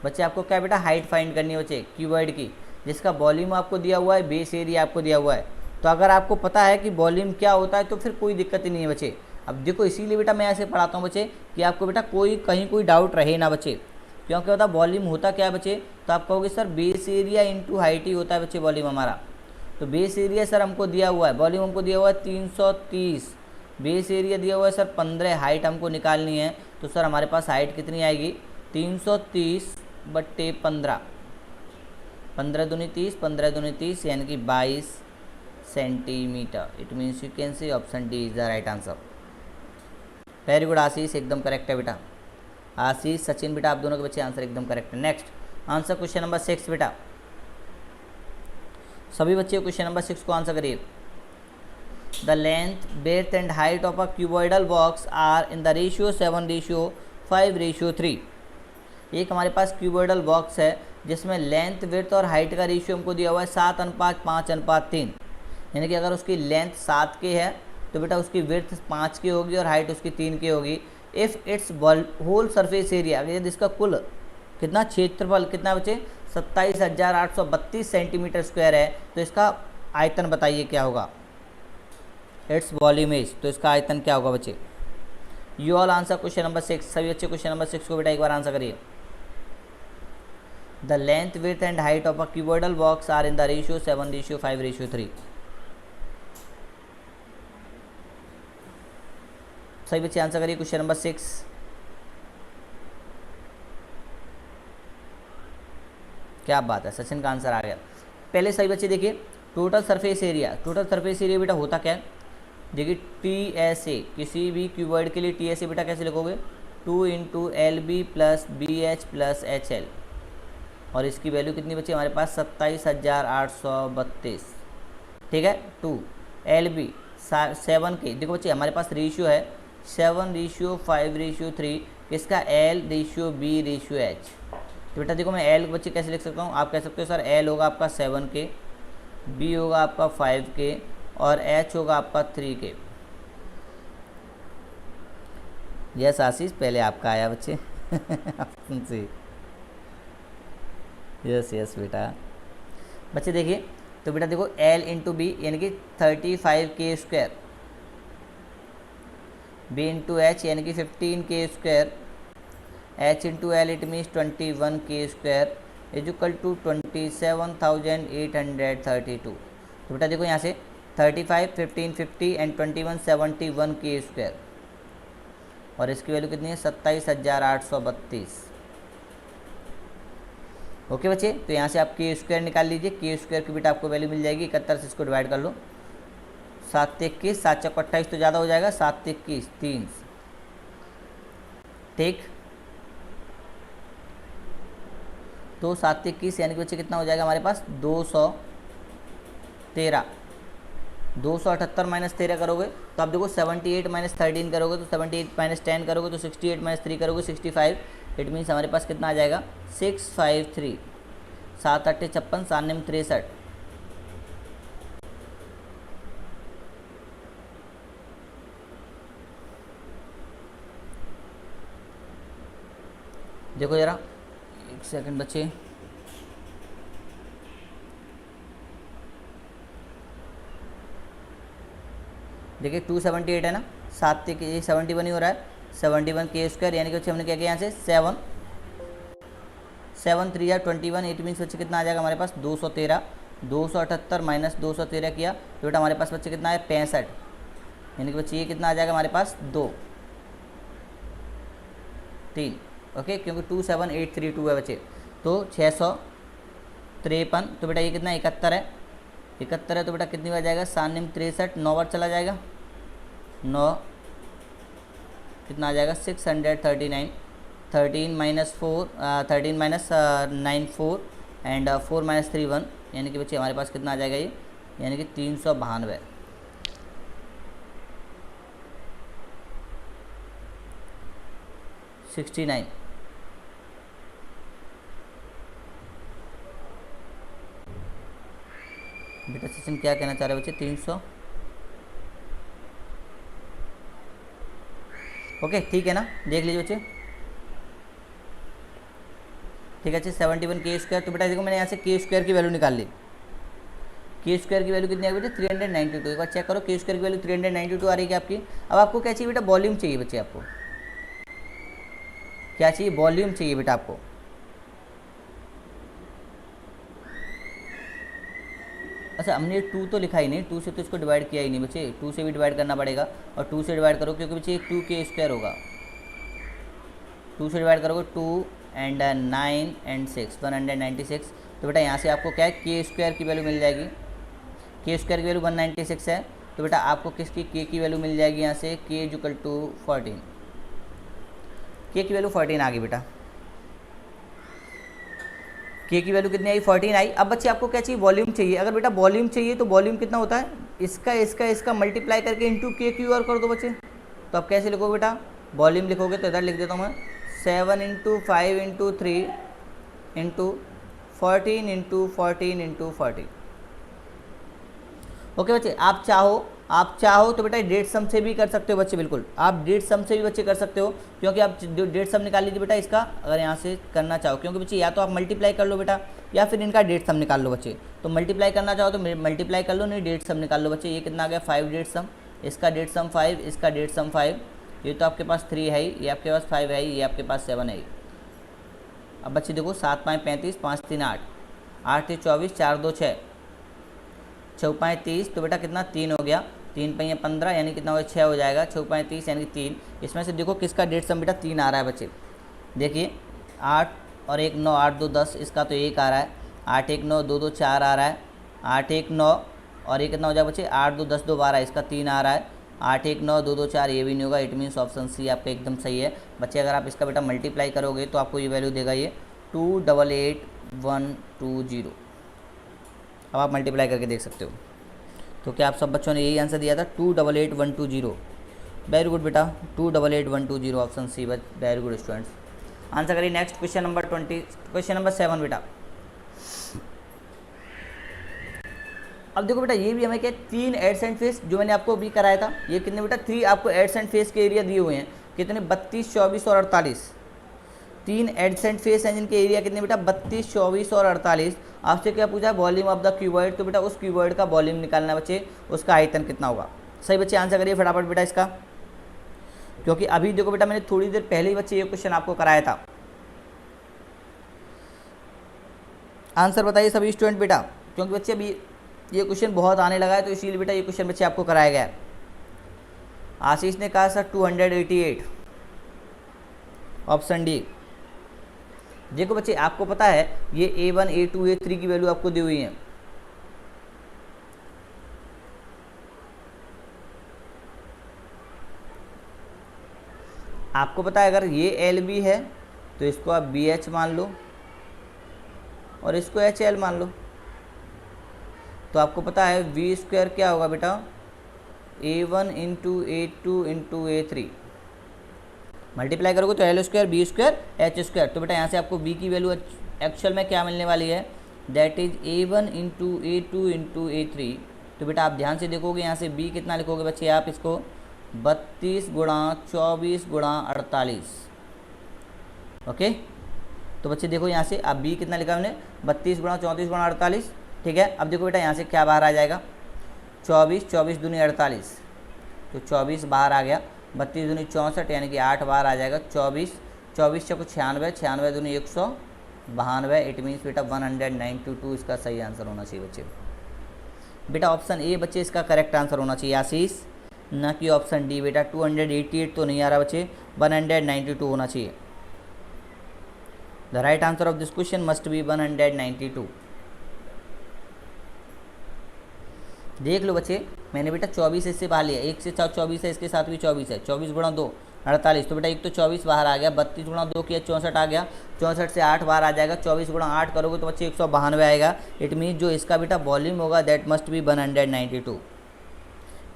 बच्चे आपको क्या बेटा हाइट फाइंड करनी है बच्चे क्यूबॉइड की, जिसका वॉल्यूम आपको दिया हुआ है, बेस एरिया आपको दिया हुआ है। तो अगर आपको पता है कि वॉल्यूम क्या होता है तो फिर कोई दिक्कत ही नहीं है बच्चे। अब देखो इसीलिए बेटा मैं ऐसे पढ़ाता हूँ बच्चे कि आपको बेटा कहीं कोई डाउट रहे ना बच्चे। क्योंकि होता वॉल्यूम होता क्या है बच्चे, तो आप कहोगे sir base area into height ही होता है बच्चे वॉल्यूम हमारा। तो बेस एरिया सर हमको दिया हुआ है, वॉल्यूम हमको दिया हुआ है 330, बेस एरिया दिया हुआ है सर 15, हाइट हमको निकालनी है। तो सर हमारे पास हाइट कितनी आएगी 330/15, 15 दूनी 30, 15 दूनी 30 यानी कि 22 centimetre. It means you can see option D is the right answer. Very good Ashish, एकदम करेक्ट है बेटा। आशीष सचिन बेटा आप दोनों के बच्चे आंसर एकदम करेक्ट है। नेक्स्ट आंसर क्वेश्चन नंबर 6 बेटा। सभी बच्चे क्वेश्चन नंबर 6 को आंसर करिए। The length breadth and height of a cuboidal box are in the ratio 7:5:3। एक हमारे पास क्यूबॉइडल बॉक्स है जिसमें लेंथ ब्रेथ और हाइट का रेशियो हमको दिया हुआ है 7:5:3। यानी कि अगर उसकी लेंथ 7 के है तो बेटा उसकी विड्थ 5 की होगी और हाइट उसकी 3 की होगी। If its whole surface area, यदि इसका कुल कितना क्षेत्रफल कितना बचे 27,832 सेंटीमीटर स्क्वायर है, तो इसका आयतन बताइए क्या होगा। इट्स वॉल्यूम इज, तो इसका आयतन क्या होगा बच्चे। You all answer question number 6। सभी बच्चे क्वेश्चन नंबर 6 को बेटा एक बार आंसर करिए। The length width and height of a cuboidal box are in the ratio 7:5:3। सही बच्चे आंसर करिए क्वेश्चन नंबर 6। क्या बात है, सचिन का आंसर आ गया। पहले सही बच्चे देखिए total surface area, total surface area बेटा होता क्या है, देखिए TSA, किसी भी क्यूबॉइड के लिए TSA बेटा कैसे लिखोगे 2 × LB + BH + HL, और इसकी वैल्यू कितनी बची हमारे पास 27,832। ठीक है, 2 LB 7 के, देखो बच्चे हमारे पास रेशियो है 7:5:3, किसका L:B:H। तो बेटा देखो मैं L बच्चे कैसे लिख सकता हूँ, आप कह सकते हो सर L होगा आपका 7 के, B होगा आपका 5 के और H होगा आपका 3 के। यस आशीष, पहले आपका आया बच्चे ऑप्शन सी। यस यस बेटा। बच्चे देखिए तो बेटा देखो L × B यानी कि 35K², B × H यानी कि 15K², H × L it means 21K² is equal to 27,832। तो बेटा देखो यहाँ से 35, 15, 50 एंड 21, 71K², और इसकी वैल्यू कितनी है 27,832। ओके बच्चे, तो यहाँ से आप K² निकाल लीजिए। K² की बेटा आपको वैल्यू मिल जाएगी 71 से इसको डिवाइड कर लो, 7 × 21, 7 × 28 तो ज़्यादा हो जाएगा, 7 × 21 3। ठीक, तो 7 × 21 यानी कि बच्चे कितना हो जाएगा हमारे पास 213। 278 - 13 करोगे तो आप देखो 78 - 13 करोगे तो 78 - 10 करोगे तो 68 - 3 करोगे 65। इट मीन्स हमारे पास कितना आ जाएगा 653। 7 × 8 = 56, 7 × 9 = 63। देखो जरा एक सेकंड बच्चे, देखिए 278 है ना, 7 के 71 ही हो रहा है, 71K² यानी कि बच्चे हमने क्या किया यहाँ से 7 3 या 21। इट मीन्स बच्चे कितना आ जाएगा हमारे पास 213। 278 - 213 किया तो बेटा हमारे पास बच्चे कितना है 65, यानी कि बच्चे ये कितना आ जाएगा हमारे पास 2 3। ओके, क्योंकि 27832 है बच्चे, तो 653। तो बेटा ये कितना 71 है, 71 है तो बेटा कितनी बार जाएगा 7 × 9 = 63, 9 बार चला जाएगा, 9 कितना आ जाएगा 639। 13 - 4 13 - 9 4 एंड 4 - 3 1, यानी कि बच्चे हमारे पास कितना आ जाएगा ये, यानी कि 392। बेटा सेशन क्या कहना चाह रहे हैं बच्चे, 300। ओके ठीक है ना, देख लीजिए बच्चे। ठीक है, 71 के स्क्वायर। तो बेटा देखो मैंने यहाँ से के स्क्वायर की वैल्यू निकाल ली। के स्क्वायर की वैल्यू कितनी आ गई बेटा, 392। एक बार चेक करो, के स्क्वायर की वैल्यू 392 आ रही है क्या आपकी। अब आपको क्या चाहिए बेटा, वॉल्यूम चाहिए बच्चे, आपको क्या चाहिए, वॉल्यूम चाहिए बेटा आपको। अच्छा हमने 2 तो लिखा ही नहीं, 2 से तो इसको डिवाइड किया ही नहीं बच्चे, 2 से भी डिवाइड करना पड़ेगा। और 2 से डिवाइड करो क्योंकि बच्चे 2 के स्क्वायर होगा। 2 से डिवाइड करोगे 2 एंड 9 एंड 6 196। तो बेटा यहाँ से आपको क्या है, के स्क्वायर की वैल्यू मिल जाएगी। के स्क्वायर की वैल्यू 196 है। तो बेटा आपको किसकी के की वैल्यू मिल जाएगी यहाँ से, के इक्वल टू 14। के की वैल्यू 14 आ गई बेटा। के की वैल्यू कितनी आई, 14 आई। अब बच्चे आपको क्या चाहिए, वॉल्यूम चाहिए। अगर बेटा वॉल्यूम चाहिए तो वॉल्यूम कितना होता है, इसका मल्टीप्लाई करके इंटू के क्यू आर कर दो बच्चे। तो आप कैसे लिखोगे बेटा, वॉल्यूम लिखोगे तो इधर लिख देता हूँ मैं 7 × 5 × 3 × 14 × 14 × 40। ओके बच्चे, आप चाहो तो बेटा डेट सम से भी कर सकते हो बच्चे, बिल्कुल आप डेट सम से भी बच्चे कर सकते हो, क्योंकि आप डेट सम निकाल लीजिए बेटा इसका, अगर यहाँ से करना चाहो। क्योंकि बच्चे या तो आप मल्टीप्लाई कर लो बेटा, या फिर इनका डेट सम निकाल लो बच्चे। तो मल्टीप्लाई करना चाहो तो मल्टीप्लाई कर लो, नहीं डेट सम निकाल लो बच्चे। ये कितना आ गया, 5 डेट सम, इसका डेट सम 5, इसका डेट सम 5। ये तो आपके पास 3 है, ये आपके पास 5 है, ये आपके पास 7 है। अब बच्चे देखो 7 5 35, 5 3 8, 8 3 24, 4 2 6, 6 5 30। तो बेटा कितना, 3 हो गया, 3 5 15, यानी कितना हो गया, 6 हो जाएगा। 6 5 30 यानी कि 3। इसमें से देखो किसका डेट सम बेटा 3 आ रहा है बच्चे। देखिए 8 और 1 9, 8 2 10, इसका तो 1 आ रहा है। 8 1 9, 2 2 4 आ रहा है। 8 1 9 और ये कितना हो जाएगा बच्चे, 8 2 10 2 12, इसका 3 आ रहा है। 8 1 9 2 2 4, ये भी नहीं होगा। इट मीन्स ऑप्शन सी आपका एकदम सही है बच्चे। अगर आप इसका बेटा मल्टीप्लाई करोगे तो आपको ये वैल्यू देगा, ये 288120। अब आप मल्टीप्लाई करके देख सकते हो। तो क्या आप सब बच्चों ने यही आंसर दिया था, 288120। वेरी गुड बेटा, 288120 option C. Very good students, answer करिए। Next question number 20, question number 7 बेटा। अब देखो बेटा ये भी हमें क्या, 3 एडसेंट फेस जो मैंने आपको अभी कराया था, ये कितने बेटा, 3 आपको एडसेंट फेस के एरिया दिए हुए हैं। कितने, 32 24 और 48। 3 एडसेंट फेस हैं जिनके एरिया कितने बेटा, 32 24 और 48। आपसे क्या पूछा, वॉल्यूम ऑफ द क्यूबॉइड। तो बेटा उस क्यूबॉइड का वॉल्यूम निकालना बच्चे, उसका आयतन कितना होगा। सही बच्चे, आंसर करिए फटाफट बेटा इसका, क्योंकि अभी देखो बेटा मैंने थोड़ी देर पहले ही बच्चे ये क्वेश्चन आपको कराया था। आंसर बताइए सभी स्टूडेंट बेटा, क्योंकि बच्चे अभी ये क्वेश्चन बहुत आने लगा है, तो इसीलिए बेटा ये क्वेश्चन बच्चे आपको कराया गया है। आशीष ने कहा सर 288, ऑप्शन डी। देखो बच्चे आपको पता है ये A1 A2 A3 की वैल्यू आपको दी हुई है। आपको पता है अगर ये LB है तो इसको आप BH मान लो और इसको HL मान लो। तो आपको पता है V² क्या होगा बेटा, A1 × A2 × A3। मल्टीप्लाई करोगे तो L² B² H²। तो बेटा यहाँ से आपको V की वैल्यू एक्चुअल में क्या मिलने वाली है, that is A1 × A2 × A3। तो बेटा आप ध्यान से देखोगे यहाँ से B कितना लिखोगे बच्चे, आप इसको 32 × 24 × 48। ओके, तो बच्चे देखो यहाँ से आप B कितना लिखा हमने, 32 × 34 × 48। ठीक है, अब देखो बेटा यहाँ से क्या बाहर आ जाएगा, 24 24 दूनी 48, तो 24 बाहर आ गया। 32 दूनी 64, यानी कि 8 बाहर आ जाएगा। 24 24 चौको 96, 96 दूनी 192। इट मीन्स बेटा 192 इसका सही आंसर होना चाहिए बच्चे। बेटा ऑप्शन ए बच्चे इसका करेक्ट आंसर होना चाहिए आशीष, ना कि ऑप्शन डी। बेटा 288 तो नहीं आ रहा बच्चे, 192 होना चाहिए। The right answer of this question must be 192। देख लो बच्चे, मैंने बेटा 24 इससे बाहर लिया, 1 से 4 24 है, इसके साथ भी 24 है। 24 × 2 48, तो बेटा एक तो 24 बाहर आ गया, 32 गुणा 2 किया 64 आ गया, 64 से 8 बाहर आ जाएगा, 24 गुणा 8 करोगे तो बच्चे 192 आएगा। इट मीन जो इसका बेटा वॉल्यूम होगा दैट मस्ट बी 192।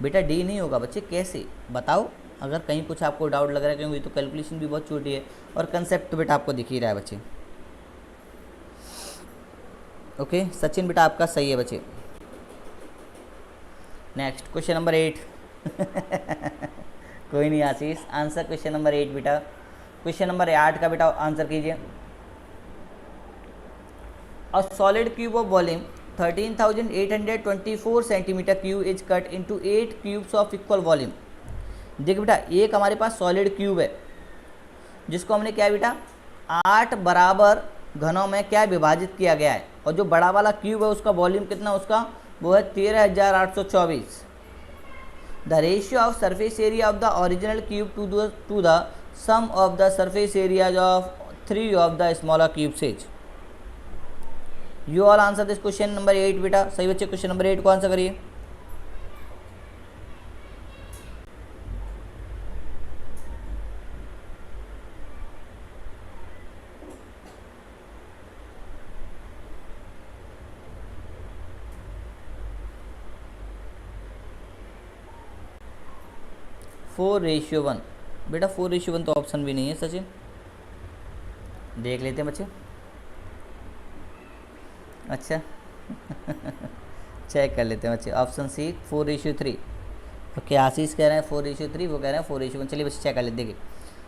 बेटा डी नहीं होगा बच्चे, कैसे बताओ? अगर कहीं कुछ आपको डाउट लग रहा है, क्योंकि तो कैलकुलेशन भी बहुत छोटी है और कंसेप्ट तो बेटा आपको दिख ही रहा है बच्चे। ओके सचिन बेटा आपका सही है बच्चे। नेक्स्ट क्वेश्चन नंबर 8 कोई नहीं आशीष, आंसर क्वेश्चन नंबर 8 बेटा। क्वेश्चन नंबर 8 का बेटा आंसर कीजिए। A solid cube of volume 13,824 centimetre cube is cut into 8 cubes of equal volume. देखिए बेटा एक हमारे पास सॉलिड क्यूब है जिसको हमने क्या बेटा 8 बराबर घनों में क्या विभाजित किया गया है, और जो बड़ा वाला क्यूब है उसका वॉल्यूम कितना उसका वो है 13,824। The ratio of surface area of the original cube to the sum of the surface areas of 3 of the smaller cubes. You all answer this question number 8 बेटा। सही बच्चे क्वेश्चन नंबर 8 को answer करिए। Four ratio 1 बेटा 4:1 तो option भी नहीं है सचिन, देख लेते हैं बच्चे। अच्छा चेक कर लेते हैं बच्चे। Option C 4:3। ओके आशीष कह रहे हैं 4:3, वो कह रहे हैं 4:1। चलिए बच्चे चेक कर लेते देखिए।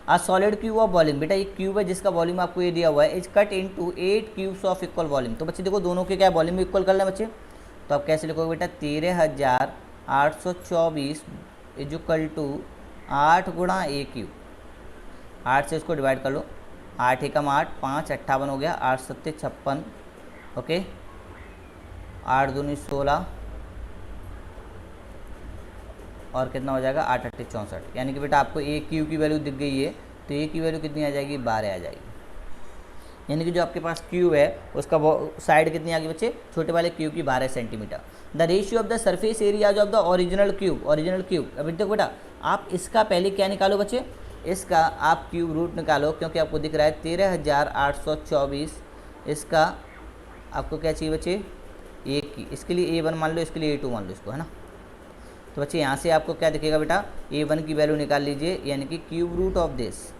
आ सॉलिड क्यूब ऑफ वॉल्यूम, बेटा एक क्यूब है जिसका वॉल्यूम आपको ये दिया हुआ है, is cut into 8 cubes of equal volume. तो बच्चे देखो दोनों के क्या वॉल्यूम इक्वल कर लें बच्चे, तो आप कैसे लिखोगे बेटा 13,824 इक्वल टू 8 गुणा ए क्यूब। 8 से इसको डिवाइड कर लो, 8 एकम 8, 5 58 हो गया, 8 सत्ते 56, ओके 8 दूनी 16 और कितना हो जाएगा 8 अट्ठे 64। यानी कि बेटा आपको ए क्यू की वैल्यू दिख गई है, तो ए की वैल्यू कितनी आ जाएगी 12 आ जाएगी। यानी कि जो आपके पास क्यूब है उसका साइड कितनी आ गई बच्चे, छोटे वाले क्यूब की 12 centimetre. The ratio of the surface areas of the original cube, original cube. अभी देखो बेटा आप इसका पहले क्या निकालो बच्चे, इसका आप क्यूब रूट निकालो, क्योंकि आपको दिख रहा है 13,824। इसका आपको क्या चाहिए बच्चे ए की, इसके लिए A1 मान लो, इसके लिए A2 मान लो इसको, है ना। तो बच्चे यहाँ से आपको क्या दिखेगा बेटा A1 की वैल्यू निकाल लीजिए, यानी कि क्यूब रूट ऑफ दिस।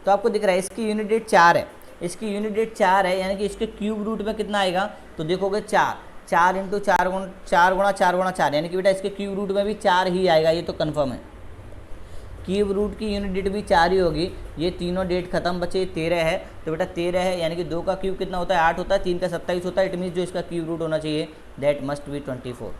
तो आपको दिख रहा है इसकी यूनिट डेट 4 है, इसकी यूनिट डेट 4 है, यानी कि इसके क्यूब रूट में कितना आएगा, तो देखोगे 4 इंटू 4 गुणा 4 गुणा 4, यानी कि बेटा इसके क्यूब रूट में भी 4 ही आएगा, ये तो कन्फर्म है। क्यूब रूट की यूनिट डेट भी 4 ही होगी। ये तीनों डेट खत्म बचे, 13 है, तो बेटा 13 है, यानी कि 2 का क्यूब कितना होता है 8 होता है, 3 का 27 होता है। इट मीन्स जो इसका क्यूब रूट होना चाहिए दैट मस्ट बी 24,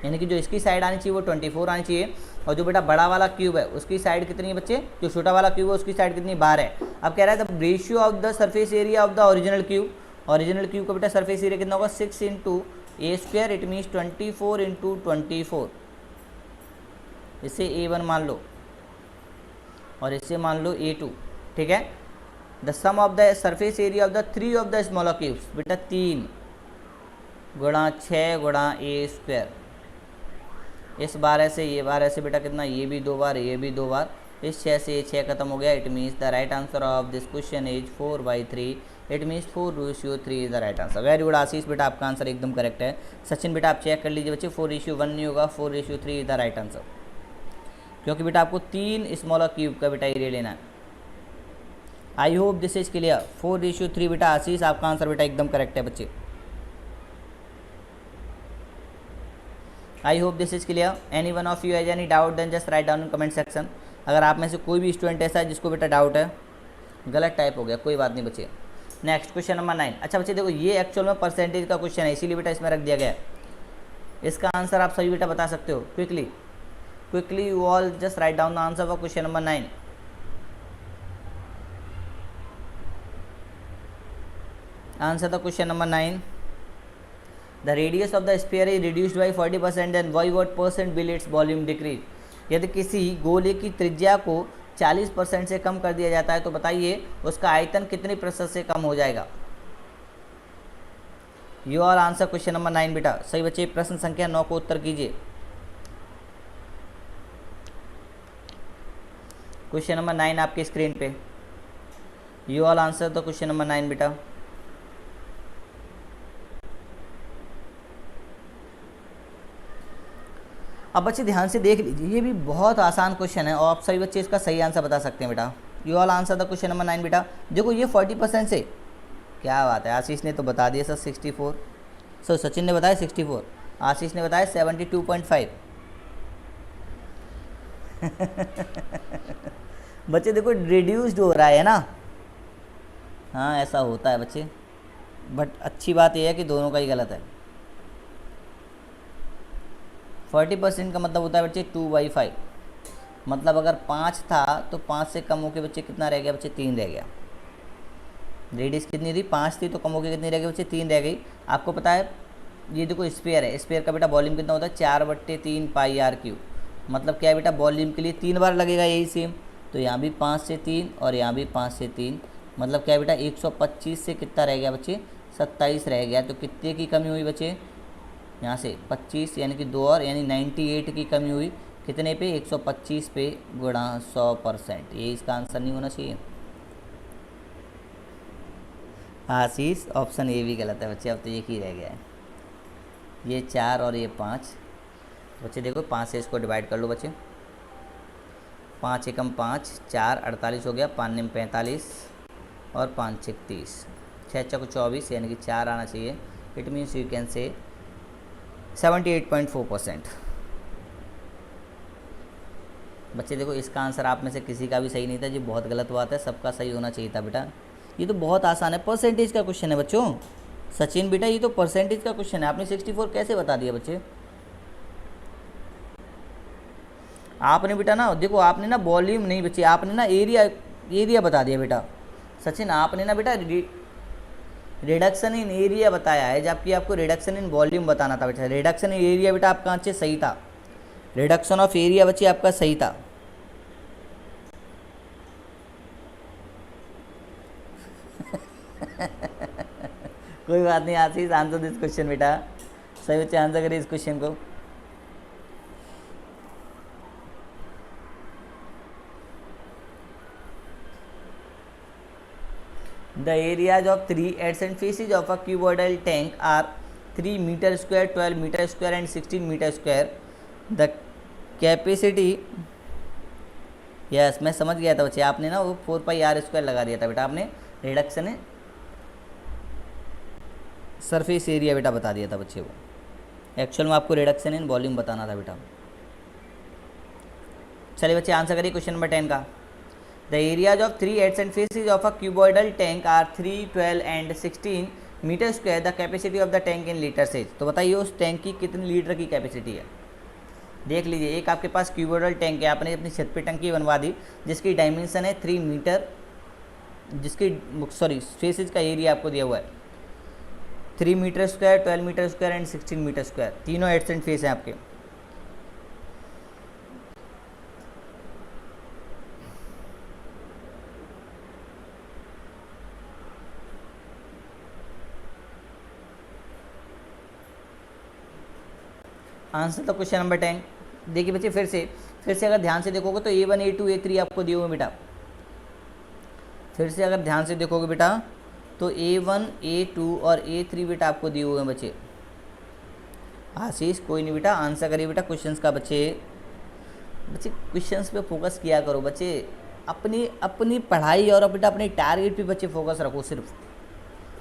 यानी कि जो इसकी साइड आनी चाहिए वो 24 आनी चाहिए। और जो बेटा बड़ा वाला क्यूब है उसकी साइड कितनी है बच्चे, जो छोटा वाला क्यूब है उसकी साइड कितनी 12 है। अब कह रहा है the ratio of the surface area of the original cube, original cube का बेटा सरफेस एरिया कितना होगा 6 into A square, it means 24 into 24। इसे A1 मान लो और इसे मान लो A2, ठीक है। The sum of the surface area of the 3 of the smaller cubes, बेटा 3 गुणा 6 गुणा ए स्क्वायर। इस 12 से ये 12 से बेटा कितना, ये भी 2 बार, ये भी 2 बार, इस 6 से ये 6 खत्म हो गया। It means the right answer of this question is 4/3। It means 4:3 is the right answer. Very good Ashish बेटा आपका आंसर एकदम करेक्ट है। सचिन बेटा आप चेक कर लीजिए बच्चे, 4:1 नहीं होगा, 4:3 इज द राइट आंसर, क्योंकि बेटा आपको 3 स्मॉलर क्यूब का बेटा एरिया लेना है। I hope this is clear. 4:3 बेटा आशीष आपका आंसर बेटा एकदम करेक्ट है बच्चे। I hope this is clear. Any one of you has any doubt then just write down in comment section. अगर आप में से कोई भी स्टूडेंट ऐसा है जिसको बेटा डाउट है, गलत टाइप हो गया, कोई बात नहीं बच्चे। Next question number 9। अच्छा बच्चे देखो ये एक्चुअल में परसेंटेज का क्वेश्चन है, इसीलिए बेटा इसमें रख दिया गया है। इसका आंसर आप सभी बेटा बता सकते हो quickly you all just write down the answer for question number 9। Answer the question number 9। The radius of the sphere is reduced by 40%, then by what percent will its volume decrease? यदि किसी गोले की त्रिज्या को 40% से कम कर दिया जाता है तो बताइए उसका आयतन कितने प्रतिशत से कम हो जाएगा। You all answer question number 9 बेटा। सही बच्चे प्रश्न संख्या 9 को उत्तर कीजिए। क्वेश्चन नंबर 9 आपके स्क्रीन पे। You all answer the question number 9 बेटा। अब बच्चे ध्यान से देख लीजिए, ये भी बहुत आसान क्वेश्चन है और आप सभी बच्चे इसका सही आंसर बता सकते हैं बेटा। You all answer the question number 9 बेटा। देखो ये 40% से, क्या बात है, आशीष ने तो बता दिया सर 64, सर सचिन ने बताया 64, आशीष ने बताया 72.5। बच्चे देखो रिड्यूस्ड हो रहा है ना, हाँ ऐसा होता है बच्चे, बट अच्छी बात यह है कि दोनों का ही गलत है। 40% का मतलब होता है बच्चे 2/5, मतलब अगर 5 था तो 5 से कम होकर बच्चे कितना रह गया बच्चे, 3 रह गया। रेडियस कितनी थी, 5 थी, तो कम होकर कितनी रह गई बच्चे, 3 रह गई। आपको पता है ये देखो स्फीयर है, स्फीयर का बेटा वॉल्यूम कितना होता है, 4/3 πr3, मतलब क्या है बेटा, वॉल्यूम के लिए 3 बार लगेगा, यही सेम। तो यहाँ भी 5 से 3 और यहाँ भी 5 से 3, मतलब क्या है बेटा 125 से कितना रह गया बच्चे, 27 रह गया। तो कितने की कमी हुई बच्चे, यहाँ से 25 यानी कि 2 और, यानी 98 की कमी हुई, कितने पे, 125 पे गुणा 100%। ये इसका आंसर नहीं होना चाहिए। आशीष ऑप्शन ए भी गलत है बच्चे, अब तो एक ही रह गया है, ये 4 और ये 5। बच्चे देखो 5 से इसको डिवाइड कर लो बच्चे, 5 एकम 5, 4 48 हो गया, 5 निम 45 और 5 6 30, 6 चौक 24, यानी कि 4 आना चाहिए। इट मीन्स यू कैन से 78.4%। बच्चे देखो इसका आंसर आप में से किसी का भी सही नहीं था, ये बहुत गलत बात है, सबका सही होना चाहिए था बेटा। ये तो बहुत आसान है, परसेंटेज का क्वेश्चन है बच्चों। सचिन बेटा ये तो परसेंटेज का क्वेश्चन है, आपने 64 कैसे बता दिया बच्चे। आपने बेटा ना देखो, आपने ना वॉल्यूम नहीं बच्चे, आपने ना एरिया बता दिया बेटा। सचिन आपने ना बेटा रिडक्शन इन एरिया बताया है, जबकि आपको रिडक्शन इन वॉल्यूम बताना था बेटा। रिडक्शन इन एरिया बेटा आपका आंसर सही था, रिडक्शन ऑफ एरिया बच्चे आपका सही था। कोई बात नहीं आशीष, आंसर दिस क्वेश्चन बेटा, सही बच्चे आंसर करिए इस क्वेश्चन को। The areas of 3 adjacent faces of a cuboidal tank are 3 meter square, 12 meter square and 16 meter square. The capacity, yes मैं समझ गया था बच्चे, आपने ना वो 4πr² लगा दिया था बेटा, आपने रिडक्शन है सरफेस एरिया बेटा बता दिया था बच्चे, वो एक्चुअल में आपको रिडक्शन इन वॉल्यूम बताना था बेटा। चलिए बच्चे आंसर करिए क्वेश्चन नंबर 10 का। The areas of 3 adjacent faces of a cuboidal tank are 3, 12 and 16 meter square. The capacity of the tank in liters is, तो बताइए उस टैंक की कितनी लीटर की कैपेसिटी है। देख लीजिए, एक आपके पास क्यूबोइडल टैंक है, आपने अपनी छत पे टंकी बनवा दी, जिसकी डायमेंशन है 3 मीटर, जिसकी फेसेज का एरिया आपको दिया हुआ है 3 metre square, 12 metre square and 16 metre square, तीनों एडजेसेंट फेस हैं आपके। आंसर तो क्वेश्चन नंबर 10। देखिए बच्चे फिर से अगर ध्यान से देखोगे तो A1 A2 A3 आपको दिए हुए बेटा। फिर से अगर ध्यान से देखोगे बेटा तो A1 A2 और A3 बेटा आपको दिए हुए हैं बच्चे। आशीष कोई नहीं बेटा, आंसर करिए बेटा क्वेश्चंस का। बच्चे क्वेश्चंस पे फोकस किया करो बच्चे, अपनी पढ़ाई और बेटा अपने टारगेट पे बच्चे फोकस रखो सिर्फ,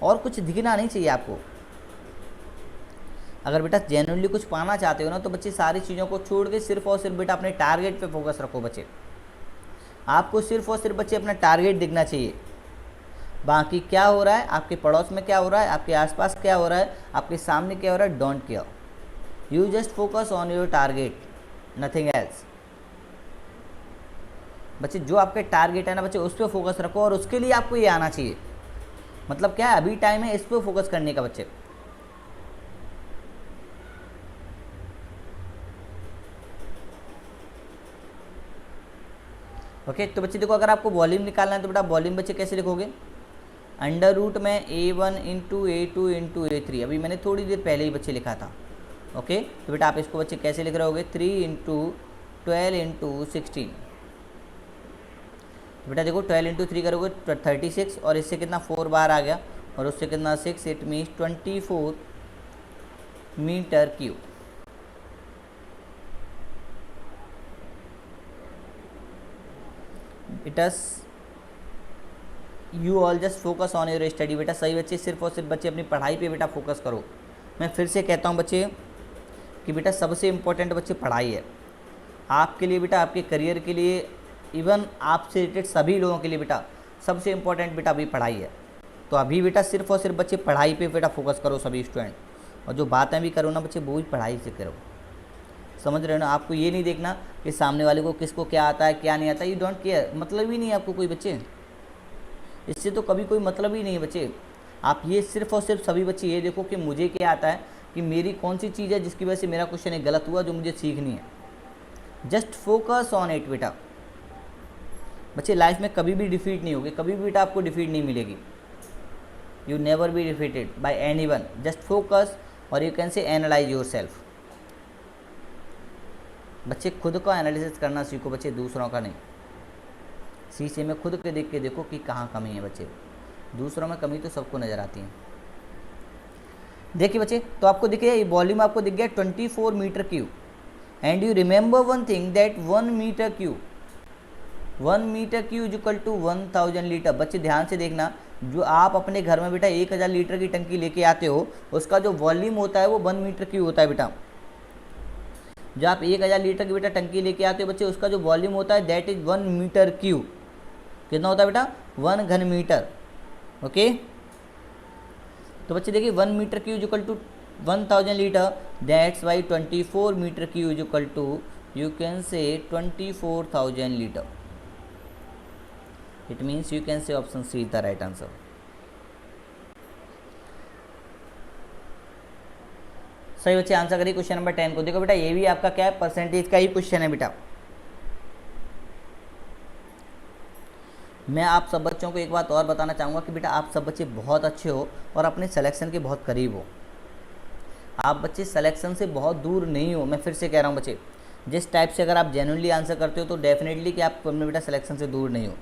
और कुछ दिखना नहीं चाहिए आपको। अगर बेटा जेन्युइनली कुछ पाना चाहते हो ना तो बच्चे सारी चीज़ों को छोड़ के सिर्फ और सिर्फ बेटा अपने टारगेट पे फोकस रखो बच्चे। आपको सिर्फ और सिर्फ बच्चे अपना टारगेट दिखना चाहिए, बाकी क्या हो रहा है, आपके पड़ोस में क्या हो रहा है, आपके आसपास क्या हो रहा है, आपके सामने क्या हो रहा है, don't care, you just focus on your target, nothing else. बच्चे जो आपके टारगेट है ना बच्चे, उस पर फोकस रखो, और उसके लिए आपको ये आना चाहिए। मतलब क्या है, अभी टाइम है इस पर फोकस करने का बच्चे। ओके तो बच्चे देखो, अगर आपको वॉल्यूम निकालना है तो बेटा वॉल्यूम बच्चे कैसे लिखोगे, अंडर रूट में A1 into A2 into A3, अभी मैंने थोड़ी देर पहले ही बच्चे लिखा था। ओके तो बेटा आप इसको बच्चे कैसे लिख रहे होगे, 3 इंटू 12 इंटू 16, तो बेटा देखो 12 इंटू 3 करोगे 36 और इससे कितना 4 बाहर आ गया और उससे कितना 6, इट मीन्स 24 मीटर क्यूब। बेटा you all just focus on your study. बेटा सही बच्चे सिर्फ और सिर्फ बच्चे अपनी पढ़ाई पे बेटा फोकस करो। मैं फिर से कहता हूँ बच्चे कि बेटा सबसे इम्पोर्टेंट बच्चे पढ़ाई है आपके लिए बेटा, आपके करियर के लिए, इवन आपसे रिलेटेड सभी लोगों के लिए बेटा सबसे इम्पोर्टेंट बेटा अभी पढ़ाई है। तो अभी बेटा सिर्फ और सिर्फ बच्चे पढ़ाई पे बेटा फोकस करो सभी स्टूडेंट, और जो बातें भी करो ना बच्चे वो भी पढ़ाई से करो। समझ रहे हो ना? आपको ये नहीं देखना कि सामने वाले को किसको क्या आता है क्या नहीं आता, यू डोंट केयर, मतलब ही नहीं है आपको कोई बच्चे, इससे तो कभी कोई मतलब ही नहीं है बच्चे। आप ये सिर्फ और सिर्फ सभी बच्चे ये देखो कि मुझे क्या आता है, कि मेरी कौन सी चीज़ है जिसकी वजह से मेरा क्वेश्चन एक गलत हुआ जो मुझे सीखनी है। जस्ट फोकस ऑन इट बेटा। बच्चे लाइफ में कभी भी डिफीट नहीं होगी, कभी भी बेटा आपको डिफीट नहीं मिलेगी। You never be defeated by anyone, just focus और you can say analyse yourself. बच्चे खुद का एनालिसिस करना सीखो बच्चे, दूसरों का नहीं। शीशे में खुद के देख के देखो कि कहाँ कमी है बच्चे, दूसरों में कमी तो सबको नज़र आती है। देखिए बच्चे, तो आपको दिखे ये वॉल्यूम आपको दिख गया 24 metre cube, and you remember one thing that 1 metre cube equal to 1000 litre. बच्चे ध्यान से देखना, जो आप अपने घर में बेटा 1000 लीटर की टंकी लेके आते हो उसका जो वॉल्यूम होता है वो 1 मीटर क्यूब होता है बेटा। जो आप 1000 लीटर की बेटा टंकी लेके आते हो बच्चे, उसका जो वॉल्यूम होता है दैट इज 1 मीटर क्यूब। कितना होता है बेटा? 1 घन मीटर। ओके, तो बच्चे देखिए 1 metre cube equal to 1000 litre, that's why 24 metre cube equal to you can say 24,000 litre. It means you can say option C is the right answer. सही बच्चे आंसर करिए क्वेश्चन नंबर 10 को। देखो बेटा ये भी आपका क्या है, परसेंटेज का ही क्वेश्चन है बेटा। मैं आप सब बच्चों को एक बात और बताना चाहूँगा कि बेटा आप सब बच्चे बहुत अच्छे हो और अपने सिलेक्शन के बहुत करीब हो। आप बच्चे सिलेक्शन से बहुत दूर नहीं हो। मैं फिर से कह रहा हूँ बच्चे, जिस टाइप से अगर आप जेन्युइनली आंसर करते हो तो डेफिनेटली कि आप अपने बेटा सिलेक्शन से दूर नहीं हो।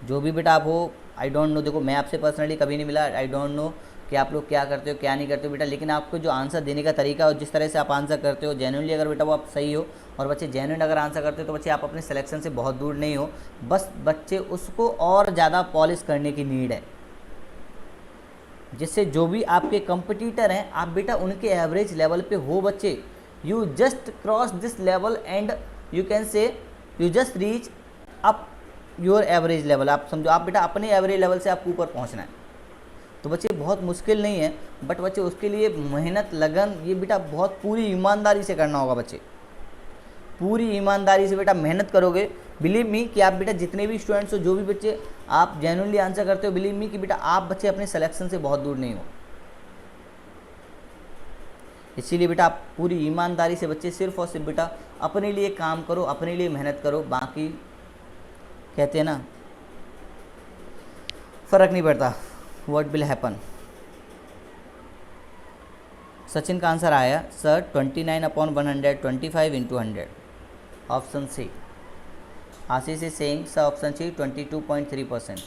जो भी बेटा आप हो, आई डोंट नो, देखो मैं आपसे पर्सनली कभी नहीं मिला, आई डोंट नो कि आप लोग क्या करते हो क्या नहीं करते हो बेटा, लेकिन आपको जो आंसर देने का तरीका और जिस तरह से आप आंसर करते हो जेन्युइनली अगर बेटा वो आप सही हो और बच्चे जेन्युइन अगर आंसर करते हो तो बच्चे आप अपने सिलेक्शन से बहुत दूर नहीं हो। बस बच्चे उसको और ज़्यादा पॉलिश करने की नीड है, जिससे जो भी आपके कंपटीटर हैं आप बेटा उनके एवरेज लेवल पे हो बच्चे। You just cross this level and you can से you just reach up your average level. आप समझो, आप बेटा अपने एवरेज लेवल से आपको ऊपर पहुंचना है। तो बच्चे बहुत मुश्किल नहीं है, बट बच्चे उसके लिए मेहनत लगन ये बेटा बहुत पूरी ईमानदारी से करना होगा बच्चे। पूरी ईमानदारी से बेटा मेहनत करोगे, बिलीव मी कि आप बेटा जितने भी स्टूडेंट्स हो, जो भी बच्चे आप जेन्युइनली आंसर करते हो, बिलीव मी कि बेटा आप बच्चे अपने सिलेक्शन से बहुत दूर नहीं हो। इसीलिए बेटा आप पूरी ईमानदारी से बच्चे सिर्फ और सिर्फ बेटा अपने लिए काम करो, अपने लिए मेहनत करो। बाकी कहते हैं ना फ़र्क नहीं पड़ता, व्हाट विल हैपन। सचिन का आंसर आया sir 29/100, 25 × 100, option C. Ashish is saying sir option C 22.3%।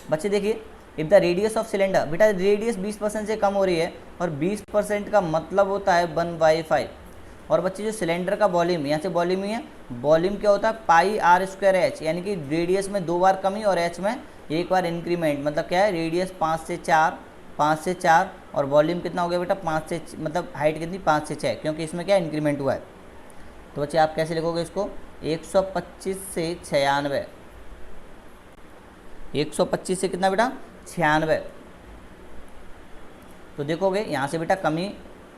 बच्चे देखिए, if the radius of cylinder, बेटा रेडियस 20% से कम हो रही है और 20% का मतलब होता है 1/5। और बच्चे जो सिलेंडर का वॉल्यूम, यहाँ से वॉल्यूम ही है, वॉल्यूम क्या होता है πr²h, यानी कि रेडियस में 2 बार कमी और h में 1 बार इंक्रीमेंट। मतलब क्या है, रेडियस 5 से 4 और वॉल्यूम कितना हो गया बेटा 5 से, मतलब हाइट कितनी 5 से 6, क्योंकि इसमें क्या इंक्रीमेंट हुआ है। तो बच्चे आप कैसे लिखोगे इसको, 125 से 96, 125 से कितना बेटा 96। तो देखोगे यहाँ से बेटा कमी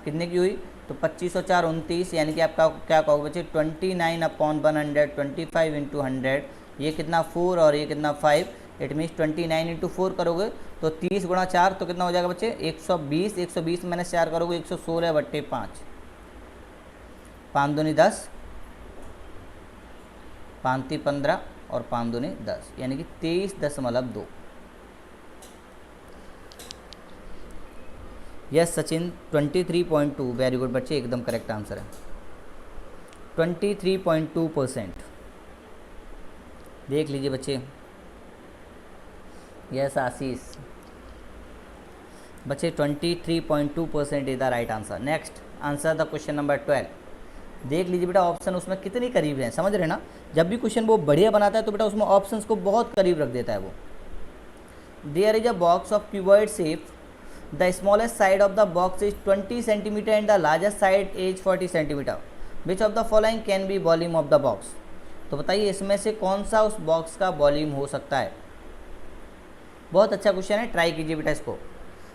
कितने की हुई, तो 25 और 4 29, यानी कि आपका क्या कहोगे बच्चे 29/100, 25 × 100, ये कितना 4 और ये कितना 5, इट मीन्स 29 × 4 करोगे तो 30 × 4 तो कितना हो जाएगा बच्चे 120, 120 - 4 करोगे 116/5, 5 दूनी 10, 5 × 15 और 5 दूनी 10, यानी कि 23.2। यस सचिन 23.2, वेरी गुड बच्चे, एकदम करेक्ट आंसर है 23.2%। देख लीजिए बच्चे। यस आशीष। बच्चे 23.2% is the right answer. Next answer the question number 12। देख लीजिए बेटा ऑप्शन उसमें कितनी करीब हैं, समझ रहे ना। जब भी क्वेश्चन वो बढ़िया बनाता है तो बेटा उसमें ऑप्शंस को बहुत करीब रख देता है वो। There is a box of cuboid shape, the smallest side of the box is 20 centimetre and the largest side is 40 centimetre. Which of the following can be volume of the box. तो बताइए इसमें से कौन सा उस box का volume हो सकता है। बहुत अच्छा क्वेश्चन है, ट्राई कीजिए बेटा इसको।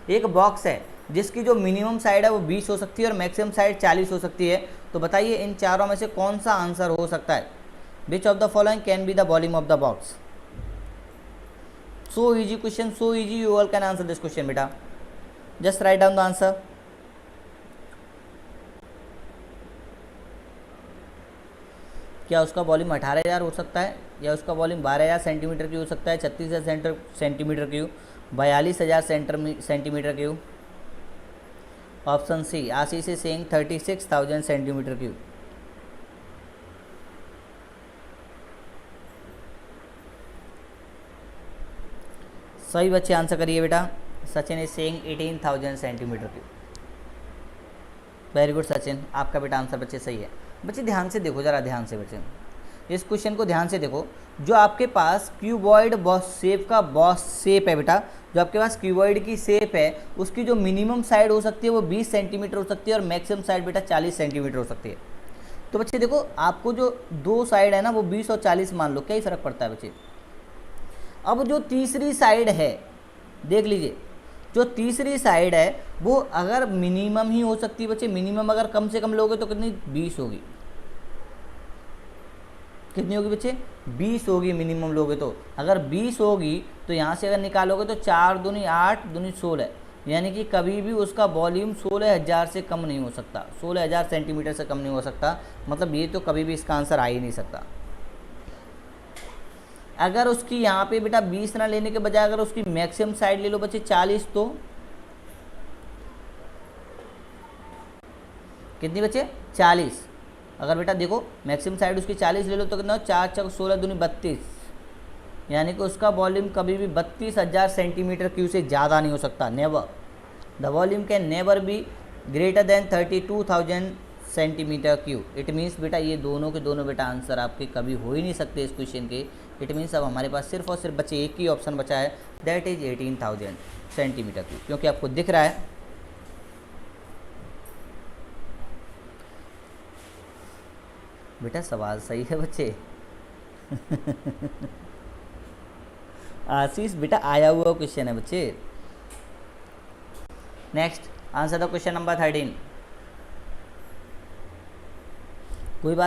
एक बॉक्स है जिसकी जो मिनिमम साइड है वो 20 हो सकती है और मैक्सिमम साइड 40 हो सकती है। तो बताइए इन चारों में से कौन सा आंसर हो सकता है। Which of the following can be the volume of the box. So easy question, so easy, you all can answer this question बेटा। Just write down the answer. क्या उसका वॉल्यूम 18,000 हो सकता है, या उसका वॉल्यूम 12,000 सेंटीमीटर क्यूब हो सकता है, 36,000 centimetre cube, 42,000 centimetre cube. Option C Ashish से सेइंग 36,000 सेंटीमीटर क्यूब। सही बच्चे आंसर करिए बेटा। Sachin is saying 18,000 centimetre cube. Very good Sachin, आपका बेटा आंसर बच्चे सही है। बच्चे ध्यान से देखो, ज़रा ध्यान से बच्चे इस क्वेश्चन को ध्यान से देखो। जो आपके पास क्यूबॉइड बॉक्स शेप का बॉक्स शेप है बेटा, जो आपके पास क्यूबॉइड की शेप है उसकी जो मिनिमम साइड हो सकती है वो 20 सेंटीमीटर हो सकती है और मैक्सिमम साइड बेटा 40 सेंटीमीटर हो सकती है। तो बच्चे देखो आपको जो दो साइड है ना वो 20 और 40 मान लो, क्या ही फ़र्क पड़ता है बच्चे। अब जो तीसरी साइड है देख लीजिए, जो तीसरी साइड है वो अगर मिनिमम ही हो सकती है बच्चे। मिनिमम अगर कम से कम लोगे तो कितनी 20 होगी, कितनी होगी बच्चे 20 होगी मिनिमम लोगे तो। अगर 20 होगी तो यहाँ से अगर निकालोगे तो 4 दूनी 8 दूनी 16, यानी कि कभी भी उसका वॉल्यूम 16,000 से कम नहीं हो सकता, 16,000 सेंटीमीटर से कम नहीं हो सकता। मतलब ये तो कभी भी इसका आंसर आ ही नहीं सकता। अगर उसकी यहाँ पे बेटा 20 ना लेने के बजाय अगर उसकी मैक्सिमम साइड ले लो बच्चे 40, तो कितनी बच्चे 40। अगर बेटा देखो मैक्सिमम साइड उसकी 40 ले लो तो कितना 4 चौक 16 दूनी 32, यानी कि उसका वॉल्यूम कभी भी 32,000 सेंटीमीटर क्यूब से ज़्यादा नहीं हो सकता। Never, the volume can never be greater than 32,000 centimetre cube. It means बेटा ये दोनों के दोनों बेटा आंसर आपके कभी हो ही नहीं सकते इस क्वेश्चन के। इट मीन्स अब हमारे पास सिर्फ और सिर्फ बच्चे एक ही ऑप्शन बचा है, दैट इज 18,000 सेंटीमीटर क्यूब। क्योंकि आपको दिख रहा है बेटा सवाल सही है बच्चे। आशीष बेटा आया हुआ क्वेश्चन है बच्चे। Next answer the question number 13। कोई बात